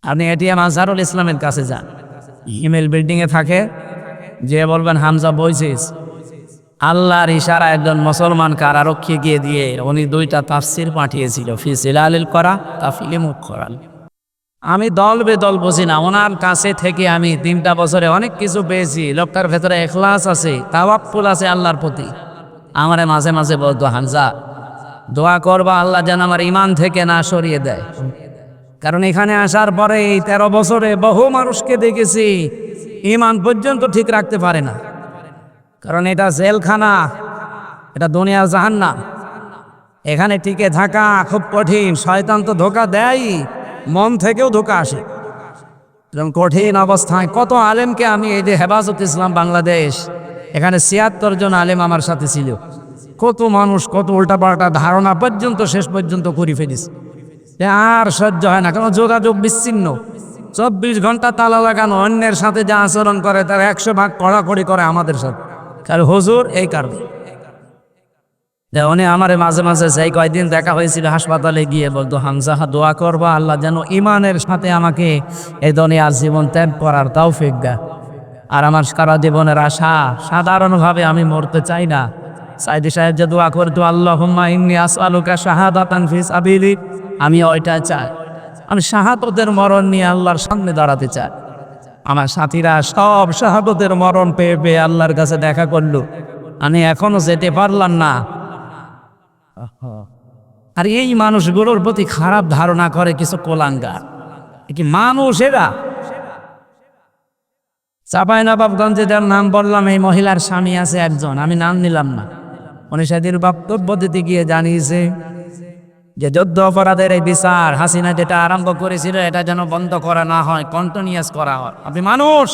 আপনি এটিএম আজহারুল ইসলামের কাছে যান, ইমেল বিল্ডিংয়ে থাকে, যে বলবেন হামজা বইছিস, আল্লাহর ইশারা একজন মুসলমান কারারক্ষী গিয়ে দিয়ে উনি 2টা তাফসির পাঠিয়েছিল, ফি জিলালিল করা তাফিলিমুল কোরআন। আমি দল বেদল বুঝি না, ওনার কাছে থেকে আমি 3টা বছরে অনেক কিছু পেয়েছি। লোকটার ভেতরে ইখলাস আছে, তাওয়াক্কুল আছে আল্লাহর প্রতি। আমারে মাঝে মাঝে বলতো, হামজা দোয়া করবা আল্লাহ যেন আমার ইমান থেকে না সরিয়ে দেয়। কারণ এখানে আসার পরে এই 13 বছরে বহু মানুষকে দেখেছি ইমান পর্যন্ত ঠিক রাখতে পারে না। কারণ এটা জেলখানা, এটা দুনিয়ার জাহান্নাম। এখানে টিকে থাকা খুব কঠিন। শয়তান তো ধোঁকা দেয়, মন থেকেও ধোঁকা আসে। এরকম কঠিন অবস্থায় কত আলেমকে আমি, এই যে হেফাজত ইসলাম বাংলাদেশ, এখানে 76 জন আলেম আমার সাথে ছিল। কত মানুষ কত উল্টাপাল্টা ধারণা পর্যন্ত শেষ পর্যন্ত করে ফেলিস, আর সহ্য হয় না। কারণ যোগাযোগ বিচ্ছিন্ন, 24 ঘন্টা তালা লাগানো। অন্যের সাথে যা আচরণ করে তার 100 ভাগ কড়াকড়ি করে আমাদের সাথে। কারণ হুজুর এই কারণে উনি আমারে মাঝে মাঝে সেই কয়দিন দেখা হয়েছিল হাসপাতালে গিয়ে বলতো, হামজা দোয়া করবা আল্লাহ যেন ইমানের সাথে আমাকে এই দুনিয়ার জীবন ত্যাগ করার তৌফিক দেয়। আর আমার সারা জীবনের আশা, সাধারণভাবে আমি মরতে চাই না। সাইদি সাহেব যে দোয়া করতো, আল্লাহুম্মা ইন্নী আসআলুকা শাহাদাতান ফি সাবিলিক, আমি ওইটা চাই। আমি শাহাদতের মরণ নিয়ে আল্লাহর সামনে দাঁড়াতে চাই। আমার সাথীরা সব শাহাদতের মরণ পেয়ে পেয়ে আল্লাহর কাছে দেখা করলো, আমি এখনো যেতে পারলাম না। আর এই মানুষগুলোর প্রতি খারাপ ধারণা করে কিছু কোলাঙ্গার, কি মানুষ এরা। চাঁপাইনবাবগঞ্জে যার নাম বললাম, এই মহিলার স্বামী আছে একজন, আমি নাম নিলাম না। উনি সেদিন বক্তব্য দিতে গিয়ে জানিয়েছে যে যুদ্ধ অপরাধের এই বিচার হাসিনা যেটা আরম্ভ করেছিল, এটা যেন বন্ধ করা না হয়, কন্টিনিউয়াস করা হয়। আপনি মানুষ,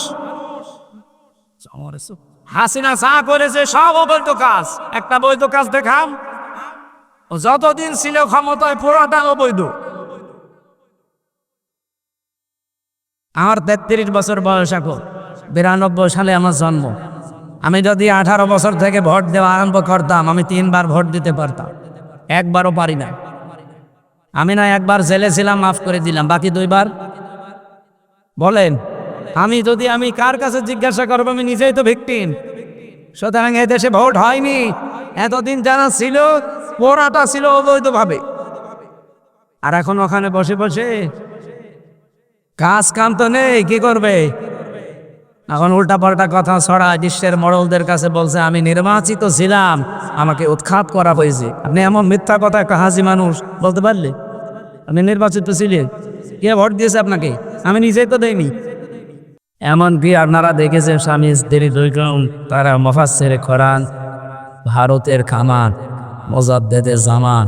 হাসিনা যা করেছে সব অবৈধ কাজ। একটা বৈধ কাজ দেখাম, যতদিন ছিল ক্ষমতায় পুরোটা অবৈধ। আমার 33 বছর বয়স, এখন 92 সালে আমার জন্ম। আমি যদি 18 বছর থেকে ভোট দেওয়া আরম্ভ করতাম, আমি 3 বার ভোট দিতে পারতাম, একবারও পারি না। আমি না একবার জেলে ছিলাম, মাফ করে দিলাম, বাকি 2 বার। বলেন, আমি কার কাছে জিজ্ঞাসা করবো? আমি নিজেই তো ভিকটিম। সুতরাং এদেশে ভোট হয়নি, এতদিন যারা ছিল পোড়াটা ছিল অবৈধভাবে। আর এখন ওখানে বসে বসে কাজ কাম তো নেই, কি করবে? এখন উল্টা পাল্টা কথা ছড়ায়, বিশ্বের মডলদের কাছে বলছে আমি নির্বাচিত ছিলাম, আমাকে উৎখাত করা হয়েছে। আপনি এমন মিথ্যা কথা একটা হাসি মানুষ বলতে পারলে? আপনি নির্বাচিত ছিলেন, কে ভোট দিয়েছে আপনাকে? আমি নিজেই তো দেইনি। এমনকি আপনারা দেখেছেন স্বামী স্ত্রী দুইজন, তারা মুফাসসিরে কোরআন, ভারতের খামান, মুজাদ্দেদে জামান,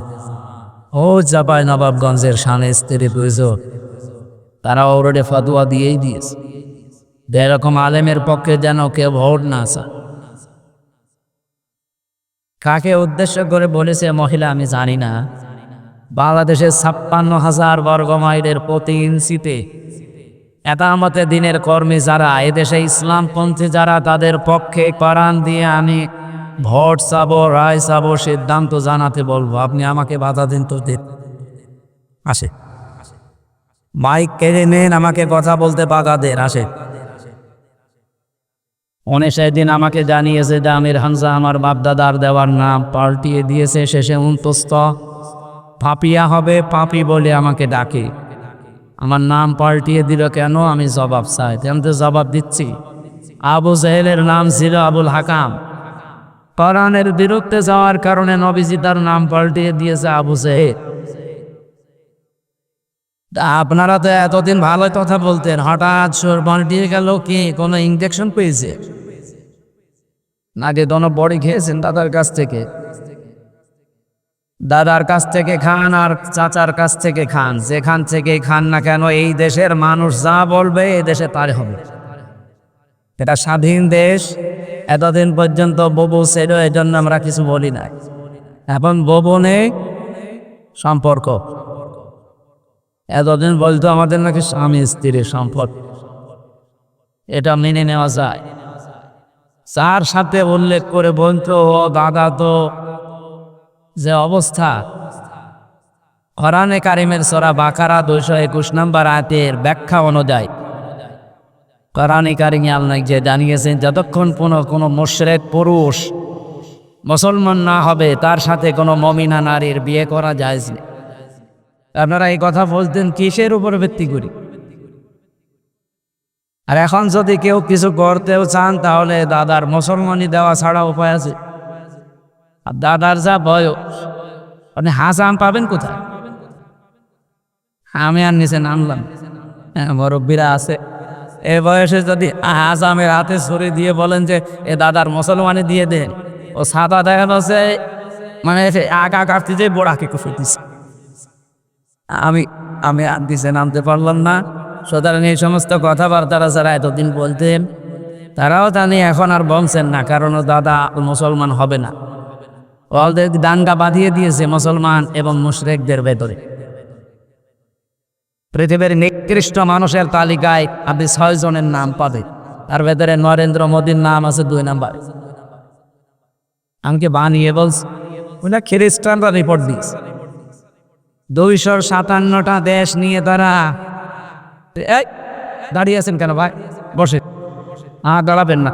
ও চাঁপাইনবাবগঞ্জের স্বামী স্ত্রী 2 জন, তারা অলরেডি ফতোয়া দিয়েই দিয়েছে এরকম আলেমের পক্ষে যেন কেউ ভোট না চায়। কাকে উদ্দেশ্য করে বলেছে মহিলা আমি জানি না। বাংলাদেশের 56,000 বর্গ মাইলের প্রতি ইঞ্চিতে একামতে দিনের কর্মী যারা, এদেশে ইসলামপন্থী যারা, তাদের পক্ষে কোরআন দিয়ে আমি ভোট চাবো, রায় চাবো, সিদ্ধান্ত জানাতে বলবো। আপনি আমাকে বাধা দিন তো দিন, আসে মাইক কেড়ে নেন, আমাকে কথা বলতে বাধা দেন, আসে। উনি সেদিন আমাকে জানিয়েছে যে আমির হামজা আমার বাপদাদার দেওয়ার নাম পাল্টিয়ে দিয়েছে, শেষে উন্তস্ত পাপিয়া হবে, পাপি বলে আমাকে ডাকে। আমার নাম পাল্টিয়ে দিল কেন? আমি জবাব চাই, আমি তো জবাব দিচ্ছি। আবু জেহেলের নাম ছিল আবুল হাকাম, কোরআনের বিরুদ্ধে যাওয়ার কারণে নবীজি তার নাম পাল্টিয়ে দিয়েছে আবু জেহেল। আপনারা তো এতদিন ভালো কথা বলতেন, হঠাৎ সুর পাল্টিয়ে গেল কি? কোনো ইনজেকশন পেয়েছে নাকি কোনো বড়ি খেয়েছেন দাদার কাছ থেকে? দাদার কাছ থেকে খান আর চাচার কাছ থেকে খান, যেখান থেকে খান না কেন, এই দেশের মানুষ যা বলবে এই দেশে তাই হবে। এটা স্বাধীন দেশ। এতদিন পর্যন্ত ববু ছিল, এই জন্য আমরা কিছু বলি নাই। এখন ববু নেই, সম্পর্ক। এতদিন বলতো আমাদের নাকি স্বামী স্ত্রীর সম্পর্ক, এটা মেনে নেওয়া যায়। যার সাথে উল্লেখ করে বলতো ও দাদা, তো যে অবস্থা, কোরআনে কারিমের সূরা বাকারা 221 নম্বর আয়াতের ব্যাখ্যা অনুযায়ী কোরআনে কারিমে আল্লাহ যে জানিয়েছেন, যতক্ষণ কোনো মুশরিক পুরুষ মুসলমান না হবে তার সাথে কোনো মুমিনা নারীর বিয়ে করা জায়েজ নেই। আপনারা এই কথা বলতেন কিসের উপর ভিত্তি করি? আর এখন যদি কেউ কিছু করতেও চান তাহলে দাদার মুসলমানি দেওয়া ছাড়া উপায় আছে? আর দাদার যা বয়স, আপনি হাসাম পাবেন কোথায়? আমি আর নিচে নামলাম, মুরব্বীরা আছে, এ বয়সে যদি আসামের হাতে ছুরি দিয়ে বলেন যে এ দাদার মুসলমানি দিয়ে দেন, ও সাদা দেখা যাচ্ছে মানে আগা কাটতে যে বোড়াকে কুফে দিচ্ছে। আমি আর দিছে নামতে পারলাম না। সুতরাং এই সমস্ত কথাবার্তারা যারা এতদিন বলতেন তারাও জানি এখন আর বলছেন না, কারণ দাদা মুসলমান হবে না। ওদের দাঙ্গা বাঁধিয়ে দিয়েছে মুসলমান এবং মুশরিকদের ভেতরে। পৃথিবীর নিকৃষ্ট মানুষের তালিকায় আপনি 6 জনের নাম পাবেন, তার ভেতরে নরেন্দ্র মোদীর নাম আছে 2 নাম্বার। আমাকে বানিয়ে বলছে, ওরা খ্রিস্টানরা রিপোর্ট দিয়েছে 257টা দেশ নিয়ে তারা। এই দাঁড়িয়ে আছেন কেন ভাই? বসে। দাঁড়াবেন না,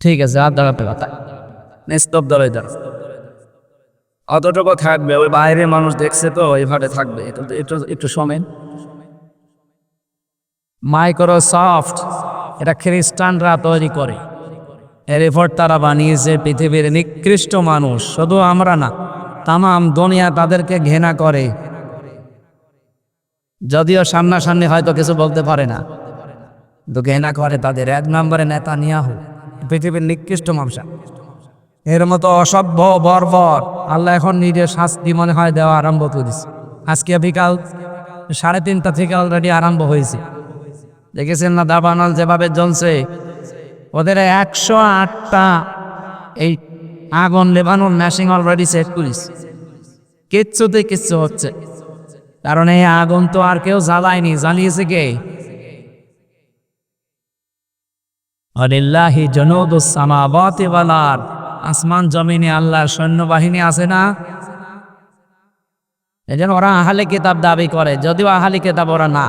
ঠিক আছে, দাঁড়াতে কথা নিস্তব্ধ হয়ে যান, অতটুকু থাকবে। ওই বাইরে মানুষ দেখছে তো ওইভাবে থাকবে, একটু শোনেন। মাইক্রোসফট এটা খ্রিস্টানরা তৈরি করে, এর রিপোর্ট তারা বানিয়েছে। পৃথিবীর নিকৃষ্ট মানুষ, শুধু আমরা না, তামাম দুনিয়া তাদেরকে ঘৃণা করে, যদিও সামনাসামনি হয়তো কিছু বলতে পারে না, কিন্তু ঘৃণা করে তাদের। 1 নম্বরে নেতানিয়াহু, পৃথিবীর নিকৃষ্ট মানুষ। এর মতো অসভ্য বর্বর আল্লাহ এখন নিজের শাস্তি মনে হয় দেওয়া আরম্ভ করে দিচ্ছে। আজকে বিকাল 3:30টা থেকে অলরেডি আরম্ভ হয়েছে। দেখেছেন না দাবানল যেভাবে জ্বলছে? ওদের 108টা এই আগুন লেবানোর মেশিন অলরেডি সেট করেছে, কিচ্ছুতে কিচ্ছু হচ্ছে। কারণ এই আগুন তো আর কেউ জ্বালায়নি, জ্বালিয়েছে কে? আলিল্লাহি জুনুদুস সামাওয়াতি ওয়াল আরদ, আসমান জমিনে আল্লাহর সৈন্যবাহিনী আছে না? এজন্য ওরা আহলে কিতাব দাবি করে, যদিও আহলে কিতাব ওরা না।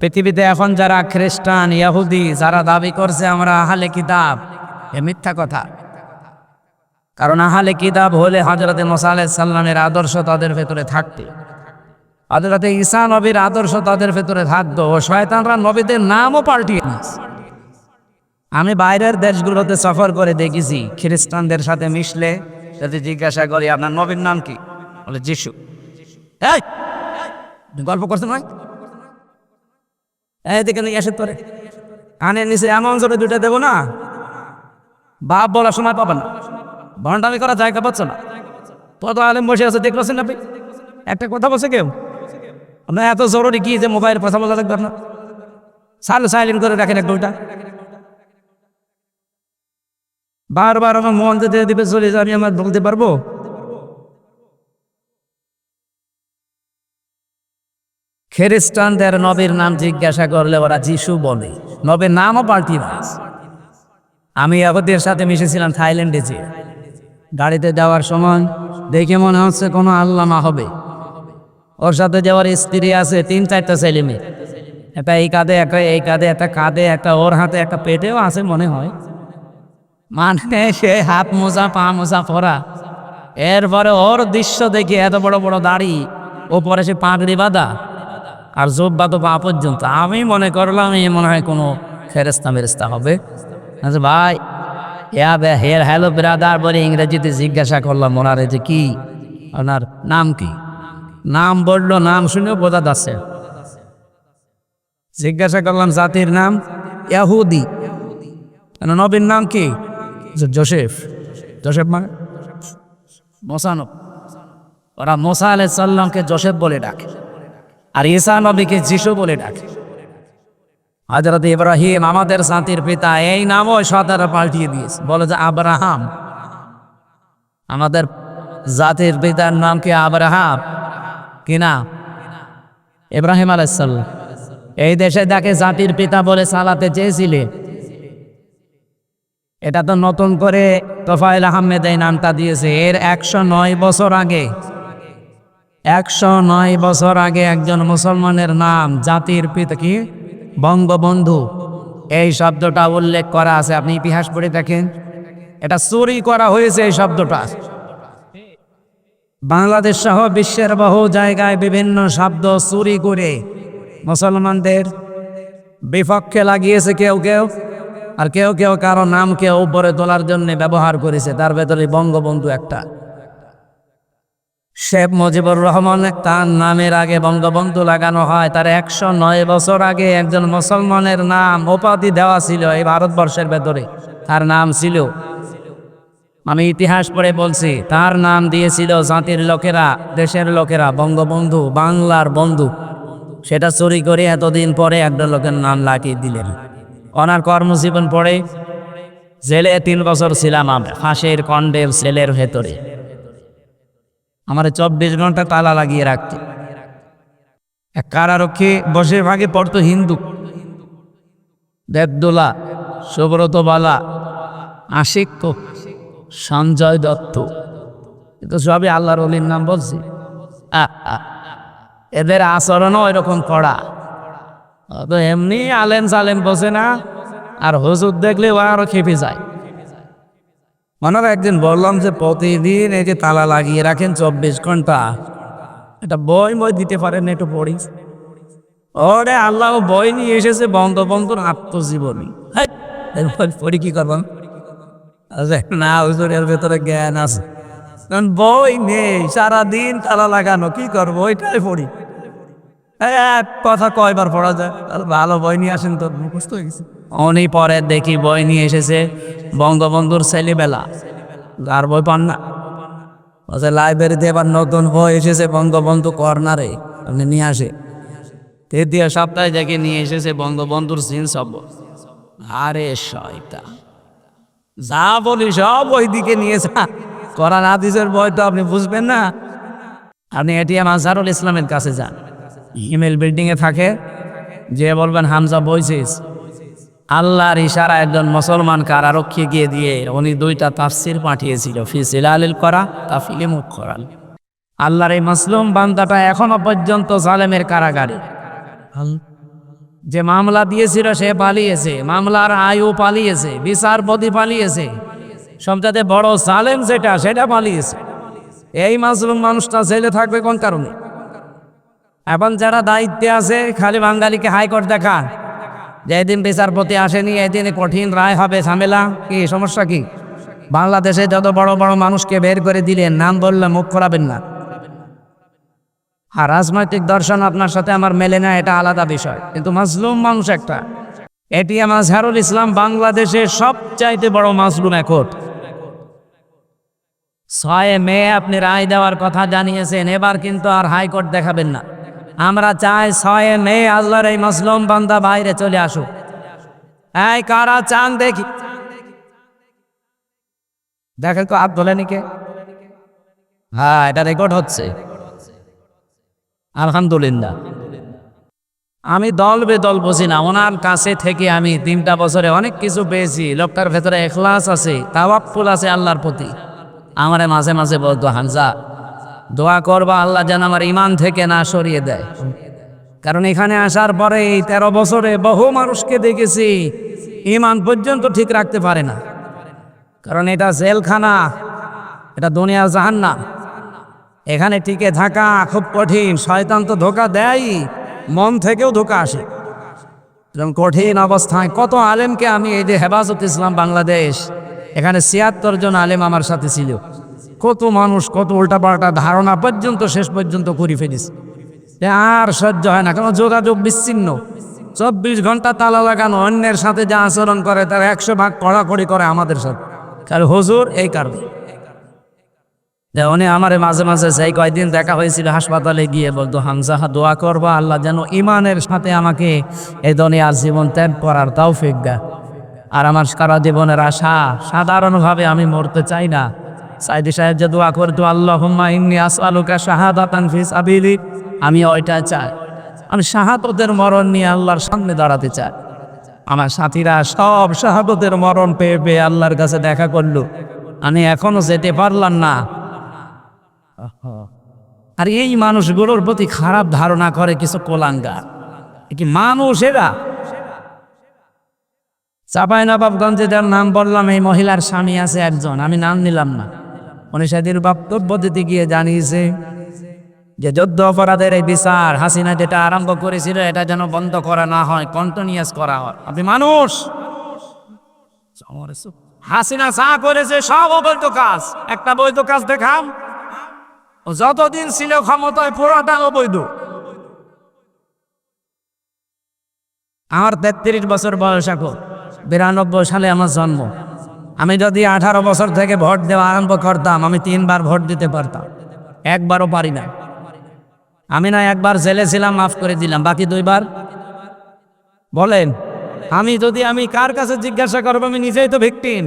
পৃথিবীতে এখন যারা খ্রিস্টান, ইহুদি যারা দাবি করছে আমরা আহলে কিতাব, এ মিথ্যা কথা। কারণ আহলে কিতাব হলে হযরতে মুসা আলাইহিস সালামের আদর্শ তাদের ভেতরে থাকতে, হযরতে ঈসা নবীর আদর্শ তাদের ভেতরে থাকতো। ও শয়তানরা নবীদের নামও পাল্টিয়ে দিয়েছে। আমি বাইরের দেশগুলোতে সফর করে দেখেছি, খ্রিস্টানদের সাথে মিশলে যদি জিজ্ঞাসা করি আপনার নবীর নাম কি, বলে যিশু। এই গল্প করছেন ভাই, এদিকে নিয়ে এসে তোরে কানের নিচে এমন জোরে 2টা দেবো না, বাপ বলার সময় পাবেন না, ভণ্ডামি করা জায়গা পাচ্ছ না। কত আলেম বসে আছে দেখলেন আপনি, একটা কথা বলছে কেউ? আপনার এত জরুরি কি যে মোবাইল কথা বলা লাগবে? আপনার সাইলেন্ট করে রাখেন এক 2টা। বারবার আমার মন যেতে দিবে চলে যাবে, আমি আমার বলতে পারবো? খ্রিস্টানদের নবীর নাম জিজ্ঞাসা করলে ওরা যিশু বলে, নবীর নামও পাল্টি না। আমি ওদের সাথে মিশেছিলাম থাইল্যান্ডে, যে গাড়িতে যাওয়ার সময় দেখে মনে হচ্ছে কোনো আল্লামা হবে। ওর সাথে যাওয়ার স্ত্রী আছে, 3-4টা ছেলে মেয়ে, একটা এই কাঁধে, একটা এই কাঁধে, একটা কাঁধে, একটা ওর হাতে, একটা পেটেও আছে মনে হয়। মানে সে হাত মোজা পা মোজা পরা, এরপরে ওর দৃশ্য দেখে এত বড় বড় দাড়ি, ওপরে সে পাগড়ি বাঁধা আর জোব্বা তো পা পর্যন্ত। আমি মনে করলাম এই মনে হয় কোনো ফেরেস্তা মেরেস্তা হবে। আচ্ছা ভাই, হ্যালো ব্রাদার বলে ইংরেজিতে জিজ্ঞাসা করলাম ওনারে যে কি ওনার নাম কি। নাম বললো, নাম শুনেও বোঝা যাচ্ছে। জিজ্ঞাসা করলাম জাতির নাম, ইহুদি। নবীর নাম কি? জোসেফ। জোসেফ মানে মোসানব। ওরা মুসা আলাইহিস সালামকে জোসেফ বলে ডাকে, আর ঈসা নবীকে যিশু বলে ডাকে। হযরত ইব্রাহিম আমাদের জাতির পিতা, এই নামও শয়তানরা পাল্টিয়ে দিয়েছে, বলে যে আব্রাহাম। আমাদের জাতির পিতার নাম কি? আব্রাহাম। কি না? ইব্রাহিম আলাইহিস সালাম। এই দেশে তাকে জাতির পিতা বলে চালাতে চেয়েছিলে, এটা তো নতুন করে তোফায়েল আহমেদ এই নামটা দিয়েছে। এর 109 বছর আগে 109 বছর আগে একজন মুসলমানের নাম, জাতির পিতা কি বঙ্গবন্ধু, এই শব্দটা উল্লেখ করা আছে। আপনি ইতিহাস পড়ে দেখেন, এটা চুরি করা হয়েছে এই শব্দটা। বাংলাদেশ সহ বিশ্বের বহু জায়গায় বিভিন্ন শব্দ চুরি করে মুসলমানদের বিপক্ষে লাগিয়েছে কেউ কেউ, আর কেউ কেউ কারো নামকে উপরে তোলার জন্য ব্যবহার করেছে। তার ভেতরে বঙ্গবন্ধু একটা। শেখ মুজিবুর রহমান, তার নামের আগে বঙ্গবন্ধু লাগানো হয়। তার 109 বছর আগে একজন মুসলমানের নাম, উপাধি দেওয়া ছিল এই ভারতবর্ষের ভেতরে। তার নাম ছিল, আমি ইতিহাস পড়ে বলছি, তার নাম দিয়েছিল জাতির লোকেরা, দেশের লোকেরা বঙ্গবন্ধু, বাংলার বন্ধু। সেটা চুরি করে এতদিন পরে একটা লোকের নাম লাগিয়ে দিলেন। ওনার কর্মজীবন পড়ে জেলে 3 বছর ছিলাম আমরা, ফাঁসের কন্ডেল সেলের ভেতরে। আমার 24 ঘন্টা তালা লাগিয়ে রাখতে। এক কারারক্ষী বসে ভাগে পড়তো হিন্দু, দেবদোলা, সুব্রত বালা, আশিক, সঞ্জয় দত্ত, কিন্তু সবই আল্লাহর ওলির নাম বলছি। এদের আচরণও এরকম কড়া। তো এমনি আলেম সালেম বসে না, আর হুজুর দেখলে ও আরো খেপে যায়। মনে একদিন বললাম যে প্রতিদিন এই যে তালা লাগিয়ে রাখেন 24 ঘন্টা, এটা বই দিতে পারেন, একটু পড়ি। ওরে আল্লাহ বই নিয়ে এসেছে বঙ্গবন্ধুর আত্মজীবনী, পড়ি কি করবেন? না হুজুরের ভেতরে জ্ঞান আছে, কারণ বই নেই, সারাদিন তালা লাগানো, কি করবো? ওইটাই পড়ি। এক কথা কয়বার পড়া যায়? ভালো বই নিয়ে আসেন তো, মুখস্থ হয়ে গেছে। উনি পরে দেখি বই নিয়ে এসেছে বঙ্গবন্ধুর ছেলেবেলা, আর বই পান না। লাইব্রেরিতে এবার নতুন বই এসেছে বঙ্গবন্ধু কর্নারে, আপনি নিয়ে আসে। 3য় সপ্তাহে দেখে নিয়ে এসেছে বঙ্গবন্ধুর সিন সব। আরে শয়তান, যা বলি সব ওই দিকে নিয়েছে। কোরআন হাদিসের বই তো আপনি বুঝবেন না। আপনি এটিএম আজহারুল ইসলামের কাছে যান, ইমেল বিল্ডিং এ থাকে, যে বলবেন হামজা বইছিস, আল্লাহর ইশারা একজন মুসলমান কারারক্ষী গিয়ে দিয়ে উনি 2টা তাফসির পাঠিয়েছিল, ফি সিলালিল করা তাফিলে মুখ করাল। আল্লাহর এই মাসলুম বান্দাটা এখনো পর্যন্ত জালেমের কারাগারে। যে মামলা দিয়েছিল সে পালিয়েছে, মামলার আয়ু পালিয়েছে, বিচারপতি পালিয়েছে, সবচাইতে বড় জালেম সেটা পালিয়েছে। এই মাসলুম মানুষটা জেলে থাকবে কোন কারণে? এখন যারা দায়িত্বে আছে খালি বাঙালিকে হাইকোর্ট দেখান, যেদিন বিচারপতি আসেনি এদিন কঠিন রায় হবে, ঝামেলা কি, সমস্যা কি? বাংলাদেশে যত বড় বড় মানুষকে বের করে দিলেন, নাম বললে মুখ খোলাবেন না। আর রাজনৈতিক দর্শন আপনার সাথে আমার মেলে না, এটা আলাদা বিষয়, কিন্তু মাজলুম মানুষ একটা। এটিএম আজহারুল ইসলাম বাংলাদেশের সবচাইতে বড় মাজলুম এখন। 6 মে আপনি রায় দেওয়ার কথা জানিয়েছেন, এবার কিন্তু আর হাইকোর্ট দেখাবেন না। আমরা চাই 6 মে আল্লাহর এই মাজলুম বান্দা বাইরে চলে আসুক। এই কারা চান দেখি, দেখেন তো হাত তোলেনি কে? হ্যাঁ, এটা রেকর্ড হচ্ছে, আলহামদুলিল্লাহ। আমি দল বেদল বুঝি না, ওনার কাছে থেকে আমি 3টা বছরে অনেক কিছু পেয়েছি। লোকটার ভেতরে ইখলাস আছে, তাওয়াক্কুল আছে আল্লাহর প্রতি। আমারে মাঝে মাঝে বলতো, হামজা দোয়া করবা আল্লাহ যেন আমার ইমান থেকে না সরিয়ে দেয়। কারণ এখানে আসার পরে এই 13 বছরে বহু মানুষকে দেখেছি ইমান পর্যন্ত ঠিক রাখতে পারে না। কারণ এটা জেলখানা, এটা দুনিয়ার জাহান্নাম। এখানে টিকে থাকা খুব কঠিন। শয়তান তো ধোঁকা দেয়, মন থেকেও ধোঁকা আসে। এরকম কঠিন অবস্থায় কত আলেমকে আমি, এই যে হেফাজত ইসলাম বাংলাদেশ, এখানে 76 জন আলেম আমার সাথে ছিল। কত মানুষ কত উল্টাপাল্টা ধারণা পর্যন্ত শেষ পর্যন্ত করে ফেলিস, আর সহ্য হয় না। কেন? যোগাযোগ বিচ্ছিন্ন, 24 ঘন্টা তালা লাগানো, অন্যের সাথে যা আচরণ করে তার 100 ভাগ কড়াকড়ি করে আমাদের সাথে। কারণ হুজুর এই কারণে উনি আমারে মাঝে মাঝে সেই কয়েকদিন দেখা হয়েছিল হাসপাতালে গিয়ে বলতো, হামজা দোয়া করবা আল্লাহ যেন ইমানের সাথে আমাকে এই দুনিয়ার জীবন ত্যাগ করার তৌফিক দেয়। আর আমার সারা জীবনের আশা, সাধারণভাবে আমি মরতে চাই না। সাইদি সাহেব যে দোয়া করতো, আল্লাহুম্মা ইন্নী আসআলুকা শাহাদাতান ফি সাবিলিক, আমি ওইটা চাই। আমি শাহাদাতের মরণ নিয়ে আল্লাহর সামনে দাঁড়াতে চাই। আমার সাথীরা সব শাহাদতের মরণ পেয়ে পেয়ে আল্লাহর কাছে দেখা করলো, আমি এখনো যেতে পারলাম না। আর এই মানুষগুলোর প্রতি খারাপ ধারণা করে কিছু কোলাঙ্গার, কি মানুষ এরা। চাঁপাইনবাবগঞ্জে যার নাম বললাম, এই মহিলার স্বামী আছে একজন, আমি নাম নিলাম না। উনি সেদিন বক্তব্য দিতে গিয়ে জানিয়েছে যে যুদ্ধ অপরাধের এই বিচার হাসিনা যেটা আরম্ভ করেছিল এটা যেন বন্ধ করা না হয়, কন্টিনিউয়াস করা হয়। আপনি মানুষ, হাসিনা যা করেছে সব অবৈধ কাজ। একটা বৈধ কাজ দেখাম, ও যতদিন ছিল ক্ষমতায় পুরোটা অবৈধ। আমার 33 বছর বয়স, এখন 92 সালে আমার জন্ম। আমি যদি 18 বছর থেকে ভোট দেওয়া আরম্ভ করতাম, আমি 3 বার ভোট দিতে পারতাম, একবারও পারি না। আমি না একবার জেলে ছিলাম, মাফ করে দিলাম, বাকি 2 বার। বলেন, আমি কার কাছে জিজ্ঞাসা করবো? আমি নিজেই তো ভিকটিম।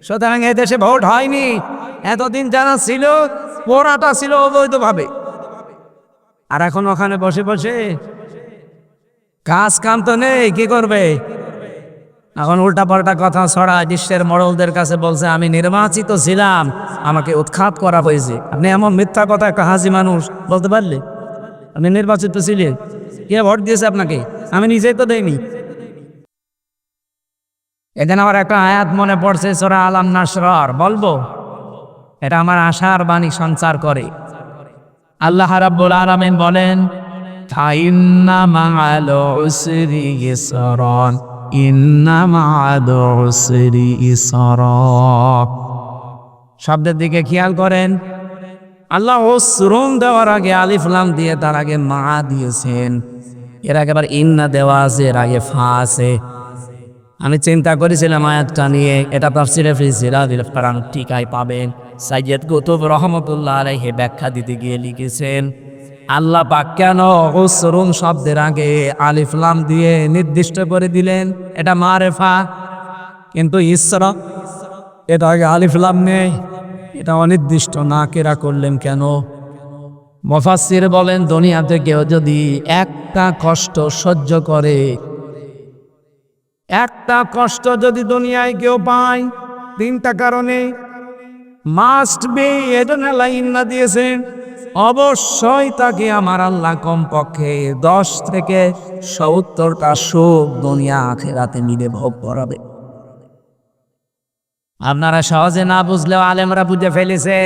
সুতরাং এদেশে ভোট হয়নি, এতদিন জানা ছিল পোড়াটা ছিল অবৈধভাবে। আর এখন ওখানে বসে বসে কাজ কাম তো নেই, কি করবে? এখন উল্টা পাল্টা কথা ছড়া বিশ্বের মডলদের কাছে বলছে আমি নির্বাচিত ছিলাম, আমাকে উৎখাত করা হয়েছে। আপনি এমন মিথ্যা কথা একটা হাসি মানুষ বলতে পারলে? আপনি নির্বাচিত ছিলেন, কে ভোট দিয়েছে আপনাকে? আমি নিজেই তো দেইনি। এখানে আমার একটা আয়াত মনে পড়ছে, সূরা আলাম নাসর, বলবো? এটা আমার আশার বাণী সঞ্চার করে। আল্লাহ রাব্বুল আলামিন বলেন, ইন্না মা'আল উসরি ইসরান, ইন্না মা'আল উসরি ইসরা। শব্দের দিকে খেয়াল করেন। আল্লাহ উসরুন দেওয়ার আগে আলিফ লাম দিয়ে তার আগে মা দিয়েছেন, এর আগে আবার ইন্না দেওয়া আছে, এর আগে ফা আছে। আমি চিন্তা করেছিলাম আয়াতটা নিয়ে, এটা তাফসিরে ফি জিলালিল কোরআন টিকায় পাবেন। সাইয়্যিদ কুতুব রহমাতুল্লাহ আলাইহি ব্যাখ্যা দিতে গিয়ে লিখেছেন, আল্লাহ পাক কেন উসরুন শব্দের আগে আলিফ লাম দিয়ে নির্দিষ্ট করে দিলেন এটা মারেফা, কিন্তু ইসরা এটা আগে আলিফ লাম নেই, এটা অনির্দিষ্ট না কেরা করলেন কেন? মুফাসসির বলেন, দুনিয়াতে কেউ যদি একটা কষ্ট সহ্য করে, একটা কষ্ট যদি দুনিয়ায় কেউ পায়, 3টা কারণে মাস্ট বি, এজন্য আল্লাহ ইন্না দিয়েছেন, অবশ্যই তাকে আমার আল্লাহ কমপক্ষে 10 থেকে 70টা সুখ দুনিয়া আখিরাতে মিলে ভোগ করাবে। আপনারা সহজে না বুঝলেও আলেমরা বুঝে ফেলেছে।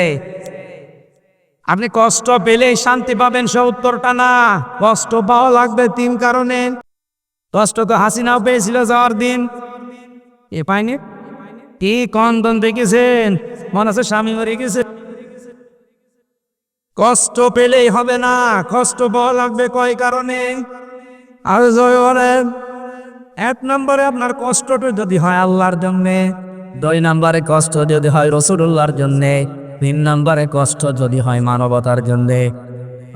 আপনি কষ্ট পেলেই শান্তি পাবেন 70টা না, কষ্ট পাওয়া লাগবে 3 কারণে। কষ্ট তো হাসিনাও পেয়েছিল যাওয়ার দিন, এ পায়নি। কি কন্দন দেখেছেন, মনে আছে স্বামী মরে গেছে। কষ্ট পেলেই হবে না, কষ্ট পাওয়া লাগবে কয় কারণে। আর জয় বলেন, 1 নম্বরে আপনার কষ্টটা যদি হয় আল্লাহর জন্যে, 2 নম্বরে কষ্ট যদি হয় রাসূলুল্লাহর জন্যে, 3 নম্বরে কষ্ট যদি হয় মানবতার জন্যে।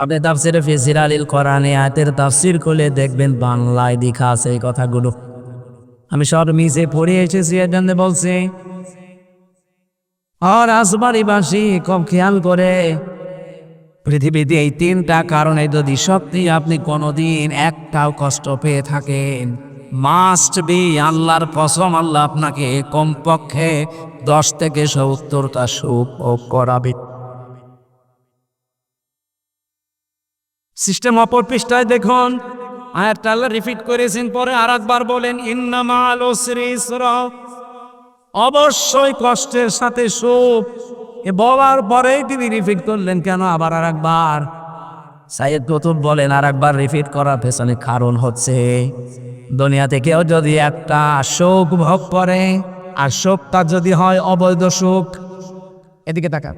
আপনি তাফসিরে ফি জিলালিল কোরআনে আয়াতের তাফসির খুলে দেখবেন বাংলায় লেখা আছে এই কথাগুলো। আমি সব মিশে পড়ে এসেছি, এর জন্য বলছি। আর আসবাড়িবাসী খুব খেয়াল করে, পৃথিবীতে এই 3টা কারণে যদি সত্যি আপনি কোনোদিন একটাও কষ্ট পেয়ে থাকেন, মাস্ট বি, আল্লাহর কসম, আল্লাহ আপনাকে কমপক্ষে 10 থেকে 70টা সুখ ভোগ করাবে। সিস্টেম অপর পৃষ্ঠায় দেখুন, আয়াতটা আল্লাহ রিপিট করেছেন, পরে আরেকবার বলেন, ইন্না মা'আল উসরি ইসরা, অবশ্যই কষ্টের সাথে সুখ। এ বলার পরেই তিনি রিপিট করলেন কেন আবার আরেকবার? সাইয়্যিদ কুতুব বলেন, আরেকবার রিপিট করার পেছনে কারণ হচ্ছে, দুনিয়াতে কেউ যদি একটা সুখ ভোগ করে, আর সুখটা যদি হয় অবৈধ সুখ, এদিকে তাকান,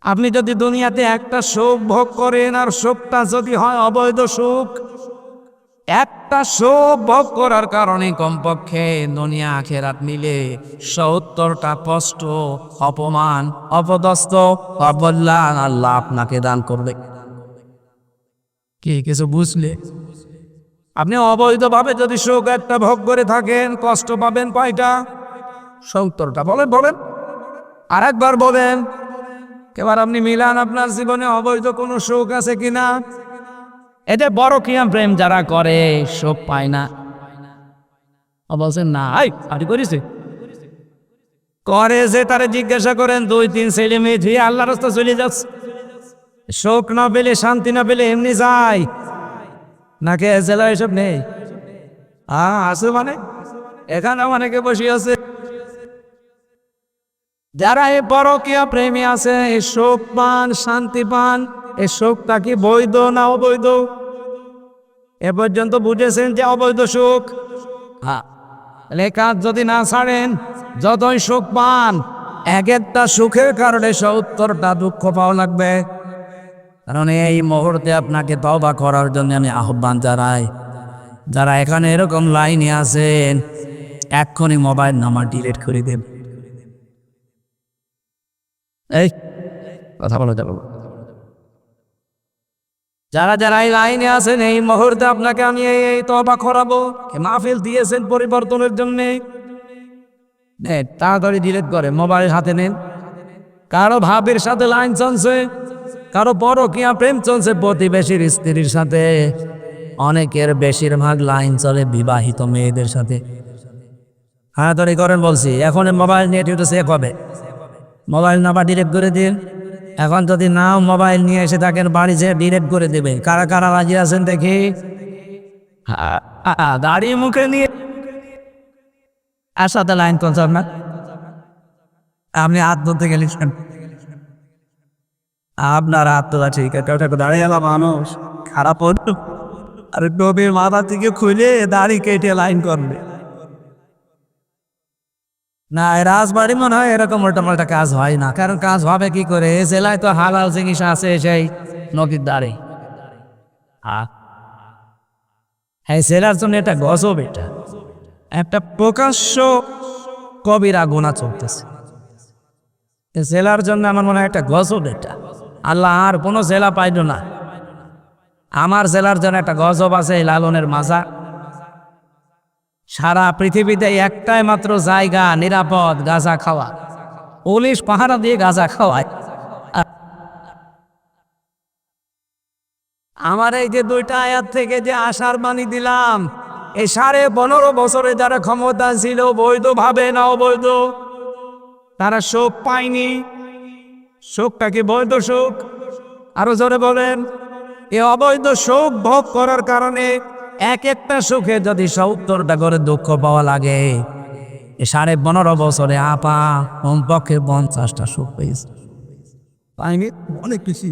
আপনি যদি দুনিয়াতে একটা সুখ ভোগ করেন আর সুখটা যদি হয় অবৈধ সুখ, একটা সুখ ভোগ করার কারণে কমপক্ষে দুনিয়া আখিরাত মিলে 70টা কষ্ট, অপমান, অপদস্থ, অবল্লান আল্লাহ আপনাকে দান করবে। কি কিছু বুঝলে? আপনি অবৈধভাবে যদি সুখ একটা ভোগ করে থাকেন, কষ্ট পাবেন কয়টা? 70টা। বলেন বলেন, আরেকবার বলেন। এবার আপনি মিলান আপনার জীবনে অবৈধ কোনো সুখ আছে কিনা। এটা বড় কিয়াম প্রেম যারা করে সুখ পায় না, বলছেন না পার্টি করেছে করে যে তারে জিজ্ঞাসা করেন 2-3 ছেলে মেয়ে ধুয়ে আল্লাহ রাস্তা চলে যাচ্ছে শোক না পেলে শান্তি না পেলে এমনি যায় নাকি জেলা এসব নেই আছে মানে এখানে অনেকে বসে আছে যারা এই পরকীয়া প্রেমী আছে এই শোক পান শান্তি পান এই শোকটা কি বৈধ না অবৈধ এ পর্যন্ত বুঝেছেন যে অবৈধ সুখ কাজ যদি না ছাড়েন যতই সুখ পান এক একটা সুখের কারণে 70টা দুঃখ পাওয়া লাগবে কারণ এই মুহূর্তে আপনাকে তওবা করার জন্য আমি আহ্বান জানাই যারা এখানে এরকম লাইনে আছেন এক্ষুনি মোবাইল নাম্বার ডিলিট করে দেন এই কথা বলা যাবে যারা যারা এই লাইনে আছেন এই মুহূর্তে আপনাকে আমি এই তওবা করাবো মাহফিল দিয়েছেন পরিবর্তনের জন্যে তাড়াতাড়ি ডিলিট করে মোবাইল হাতে নেন কারো ভাবের সাথে লাইন চলছে কারো পরকীয়া প্রেম চলছে প্রতিবেশীর স্ত্রীর সাথে অনেকের বেশিরভাগ লাইন চলে বিবাহিত মেয়েদের সাথে হাতাড়ি করেন বলছি এখন মোবাইল নিয়ে উঠেছে কবে মোবাইল নাম্বার ডিলিট করে দিন এখন যদি নাও মোবাইল নিয়ে এসে থাকেন বাড়ি যেয়ে ডিলিট করে দেবে কারা কারা রাজি আছেন দেখি দাড়ি মুখে নিয়ে আর সাথে লাইন চলছে আপনার আপনি হাত ধরতে গেলেছেন আপনার হাত তোলা ঠিক আছে দাঁড়িয়ে গেল মানুষ খারাপ হতো আর টবির মাথা থেকে খুলে দাড়ি কেটে লাইন করবে না রাজবাড়ি মনে হয় এরকম মোটামোটা কাজ হয় না কারণ কাজ হবে কি করে এ জেলায় তো হালাল জিনিস আছে সেই নদীর দাঁড়ে হ্যাঁ জেলার জন্য এটা গজব এটা একটা প্রকাশ্য কবিরা গুনাহ চলতেছে জেলার জন্য আমার মনে হয় একটা গজব এটা আল্লাহ আর কোনো জেলা পাইল না আমার জেলার জন্য একটা গজব আছে এই লালনের মাজার সারা পৃথিবীতে একটাই মাত্র জায়গা নিরাপদ গাঁজা খাওয়া পুলিশ পাহারা দিয়ে গাঁজা খাওয়ায় আমার এই যে 2টা আয়াত থেকে যে আশার বাণী দিলাম এই 15.5 বছরে যারা ক্ষমতা ছিল বৈধভাবে না অবৈধ তারা সুখ পায়নি সুখটা কি বৈধ সুখ আরো জোরে বলেন এই অবৈধ সুখ ভোগ করার কারণে এক একটা সুখে যদি 70টা করে দুঃখ পাওয়া লাগে এই 15.5 বছরে আপা কমপক্ষে 50টা সুখ পেয়েছে পাইনি অনেক বেশি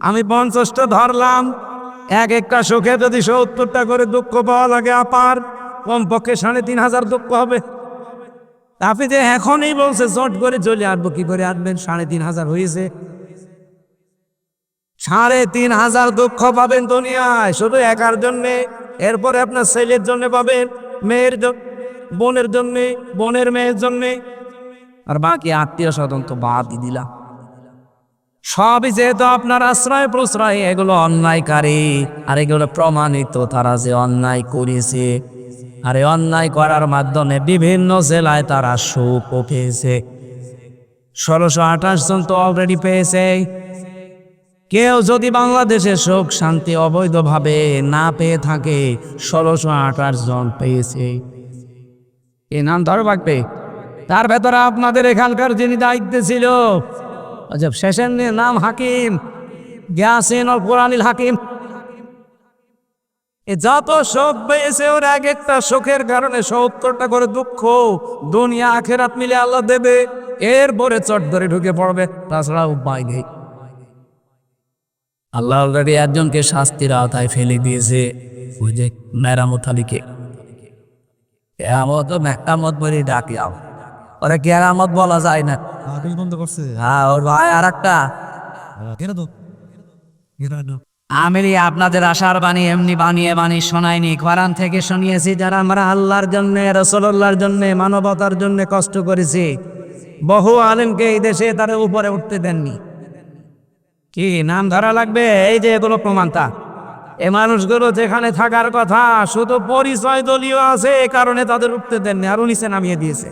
আমি 50টা ধরলাম এক একটা সুখে যদি 70টা করে দুঃখ পাওয়া লাগে আপার কমপক্ষে 3,500 দুঃখ হবে আপনি যে এখনই বলছে চট করে চলে আসবো কি করে আসবেন 3,500 হয়েছে 3,500 দুঃখ পাবেন দুনিয়ায় শুধু একার জন্যে এরপরে আপনার ছেলের জন্য পাবেন মেয়ের বোনের জন্যে বোনের মেয়ের জন্যে আর বাকি আত্মীয় স্বজন তো বাদই দিলাম সবই যেহেতু আপনার আশ্রয় প্রশ্রয় এগুলো অন্যায়কারী আর এগুলো প্রমাণিত তারা যে অন্যায় করেছে আর এই অন্যায় করার মাধ্যমে বিভিন্ন জেলায় তারা সুখও পেয়েছে 1628 জন তো অলরেডি পেয়েছে কেউ যদি বাংলাদেশে সুখ শান্তি অবৈধভাবে না পেয়ে থাকে 1628 জন পেয়েছে এই নাম ধরে রাখবে তার ভেতরে আপনাদের এখানকার যিনি দায়িত্বে ছিল শেষের নাম হাকিম ইয়াসিন আল কোরআনিল হাকিম যত সুখ পেয়েছে ওর এক একটা সুখের কারণে 70টা করে দুঃখ দুনিয়া আখেরাত মিলে আল্লাহ দেবে এরপরে চট ধরে ঢুকে পড়বে তাছাড়া উপায় নেই আল্লাহ অলরেডি একজনকে শাস্তির আওতায় ফেলে দিয়েছে ওই যে মেরামত আলীকে কেয়ামত মেহকামত বলে ডাকিয়াও ওরা কেয়ামত বলা যায় না বন্ধ করছে হ্যাঁ ওর ভাই আর একটা আমি আপনাদের আশার বাণী এমনি বানিয়ে শোনাইনি কোরআন থেকে শুনিয়েছি যারা আমরা আল্লাহর জন্য রাসূলুল্লাহর জন্য মানবতার জন্য কষ্ট করেছি বহু আলেমকে এই দেশে তারা উপরে উঠতে দেননি কি নাম ধরা লাগবে এই যে এগুলো প্রমাণটা এই মানুষগুলো যেখানে থাকার কথা শুধু পরিচয় দলীয় আছে এই কারণে তাদের উঠতে দেননি আরো নিচে নামিয়ে দিয়েছে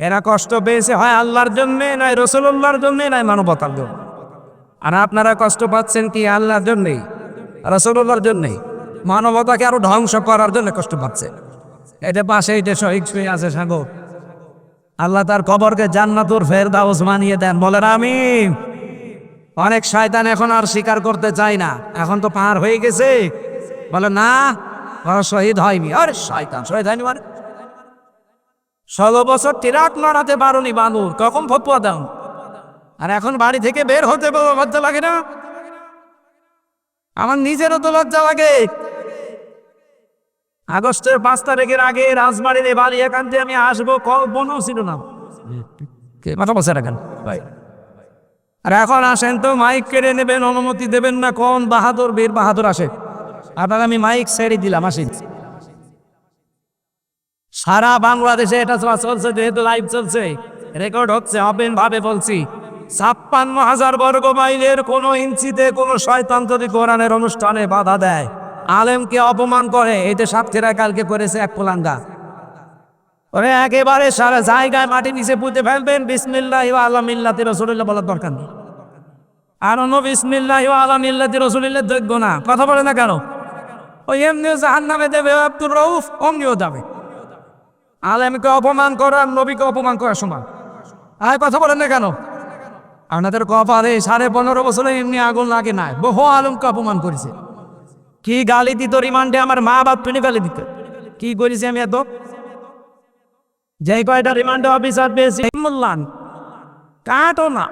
এরা কষ্ট পেয়েছে হয় আল্লাহর জন্যে নয় রাসূলুল্লাহর জন্যে নয় মানবতার জন্য আর আপনারা কষ্ট পাচ্ছেন কি আল্লাহর জন্যেই রাসূলুল্লাহর জন্যেই মানবতাকে আরো ধ্বংস করার জন্য কষ্ট পাচ্ছে এটা পাশে এটা শহীদ শুয়ে আছে সাগর। আল্লাহ তার কবরকে জান্নাতুল ফেরদাউস বানিয়ে দেন, বলেন আমিন। অনেক শয়তান এখন আর স্বীকার করতে চায় না, এখন তো পার হয়ে গেছে, বলে না ওরা শহীদ হয়নি। আরে শয়তান, শহীদ হয়নি মানে 16 বছর ট্রাক লড়াতে পারোনি বানুর, কখন ফতুয়া দাও? আর এখন বাড়ি থেকে বের হতে লজ্জা লাগে না? আমার নিজেরও তো লজ্জা লাগে। আগস্টের 5 তারিখের আগে রাজবাড়ির বাড়ি এখান থেকে আমি আসবো কল্পনাও ছিল না। কথা বলছে রাখেন ভাই। আর এখন আসেন তো মাইক কেড়ে নেবেন, অনুমতি দেবেন না, কোন বাহাদুর বীর বাহাদুর আসে? আপনারা আমি মাইক ছেড়ে দিলাম, আসেন। সারা বাংলাদেশে এটা চলছে, যেহেতু লাইভ চলছে, রেকর্ড হচ্ছে, অবেন ভাবে বলছি, 56,000 বর্গ মাইলের কোন ইঞ্চিতে কোন শয়তান যদি কোরআনের অনুষ্ঠানে বাধা দেয়, আলেমকে অপমান করে, এটা সাতক্ষীরা কালকে করেছে এক পোলাঙ্গা। ওরে একেবারে সারা জায়গায় মাটি নিচে পুঁতে ফেলবেন, বিসমিল্লাহি ওয়া আলা মিল্লাতি রাসূলিল্লাহ বলার দরকার নেই। আর অন্য বিসমিল্লাহি ওয়া আলা মিল্লাতি রাসূলিল্লাহ যোগ্য না, কথা বলে না কেন? ওই এমনিও জাহান্নামে দেবে আব্দুর রউফ, অমনিও যাবে। আলেমকে অপমান করার নবীকে অপমান করার সমান। আর কথা বলেন না কেন? আপনাদের কপালে 15.5 বছরে এমনি আগুন লাগে না, বহু আলেমকে অপমান করেছে। কি গালি দিত রিমান্ডে, আমার মা বাপ পেনে গালি দিত। কি করেছি আমি এত? যে কয়টা রিমান্ডে অফিসার পেয়েছি বললাম কাটও না,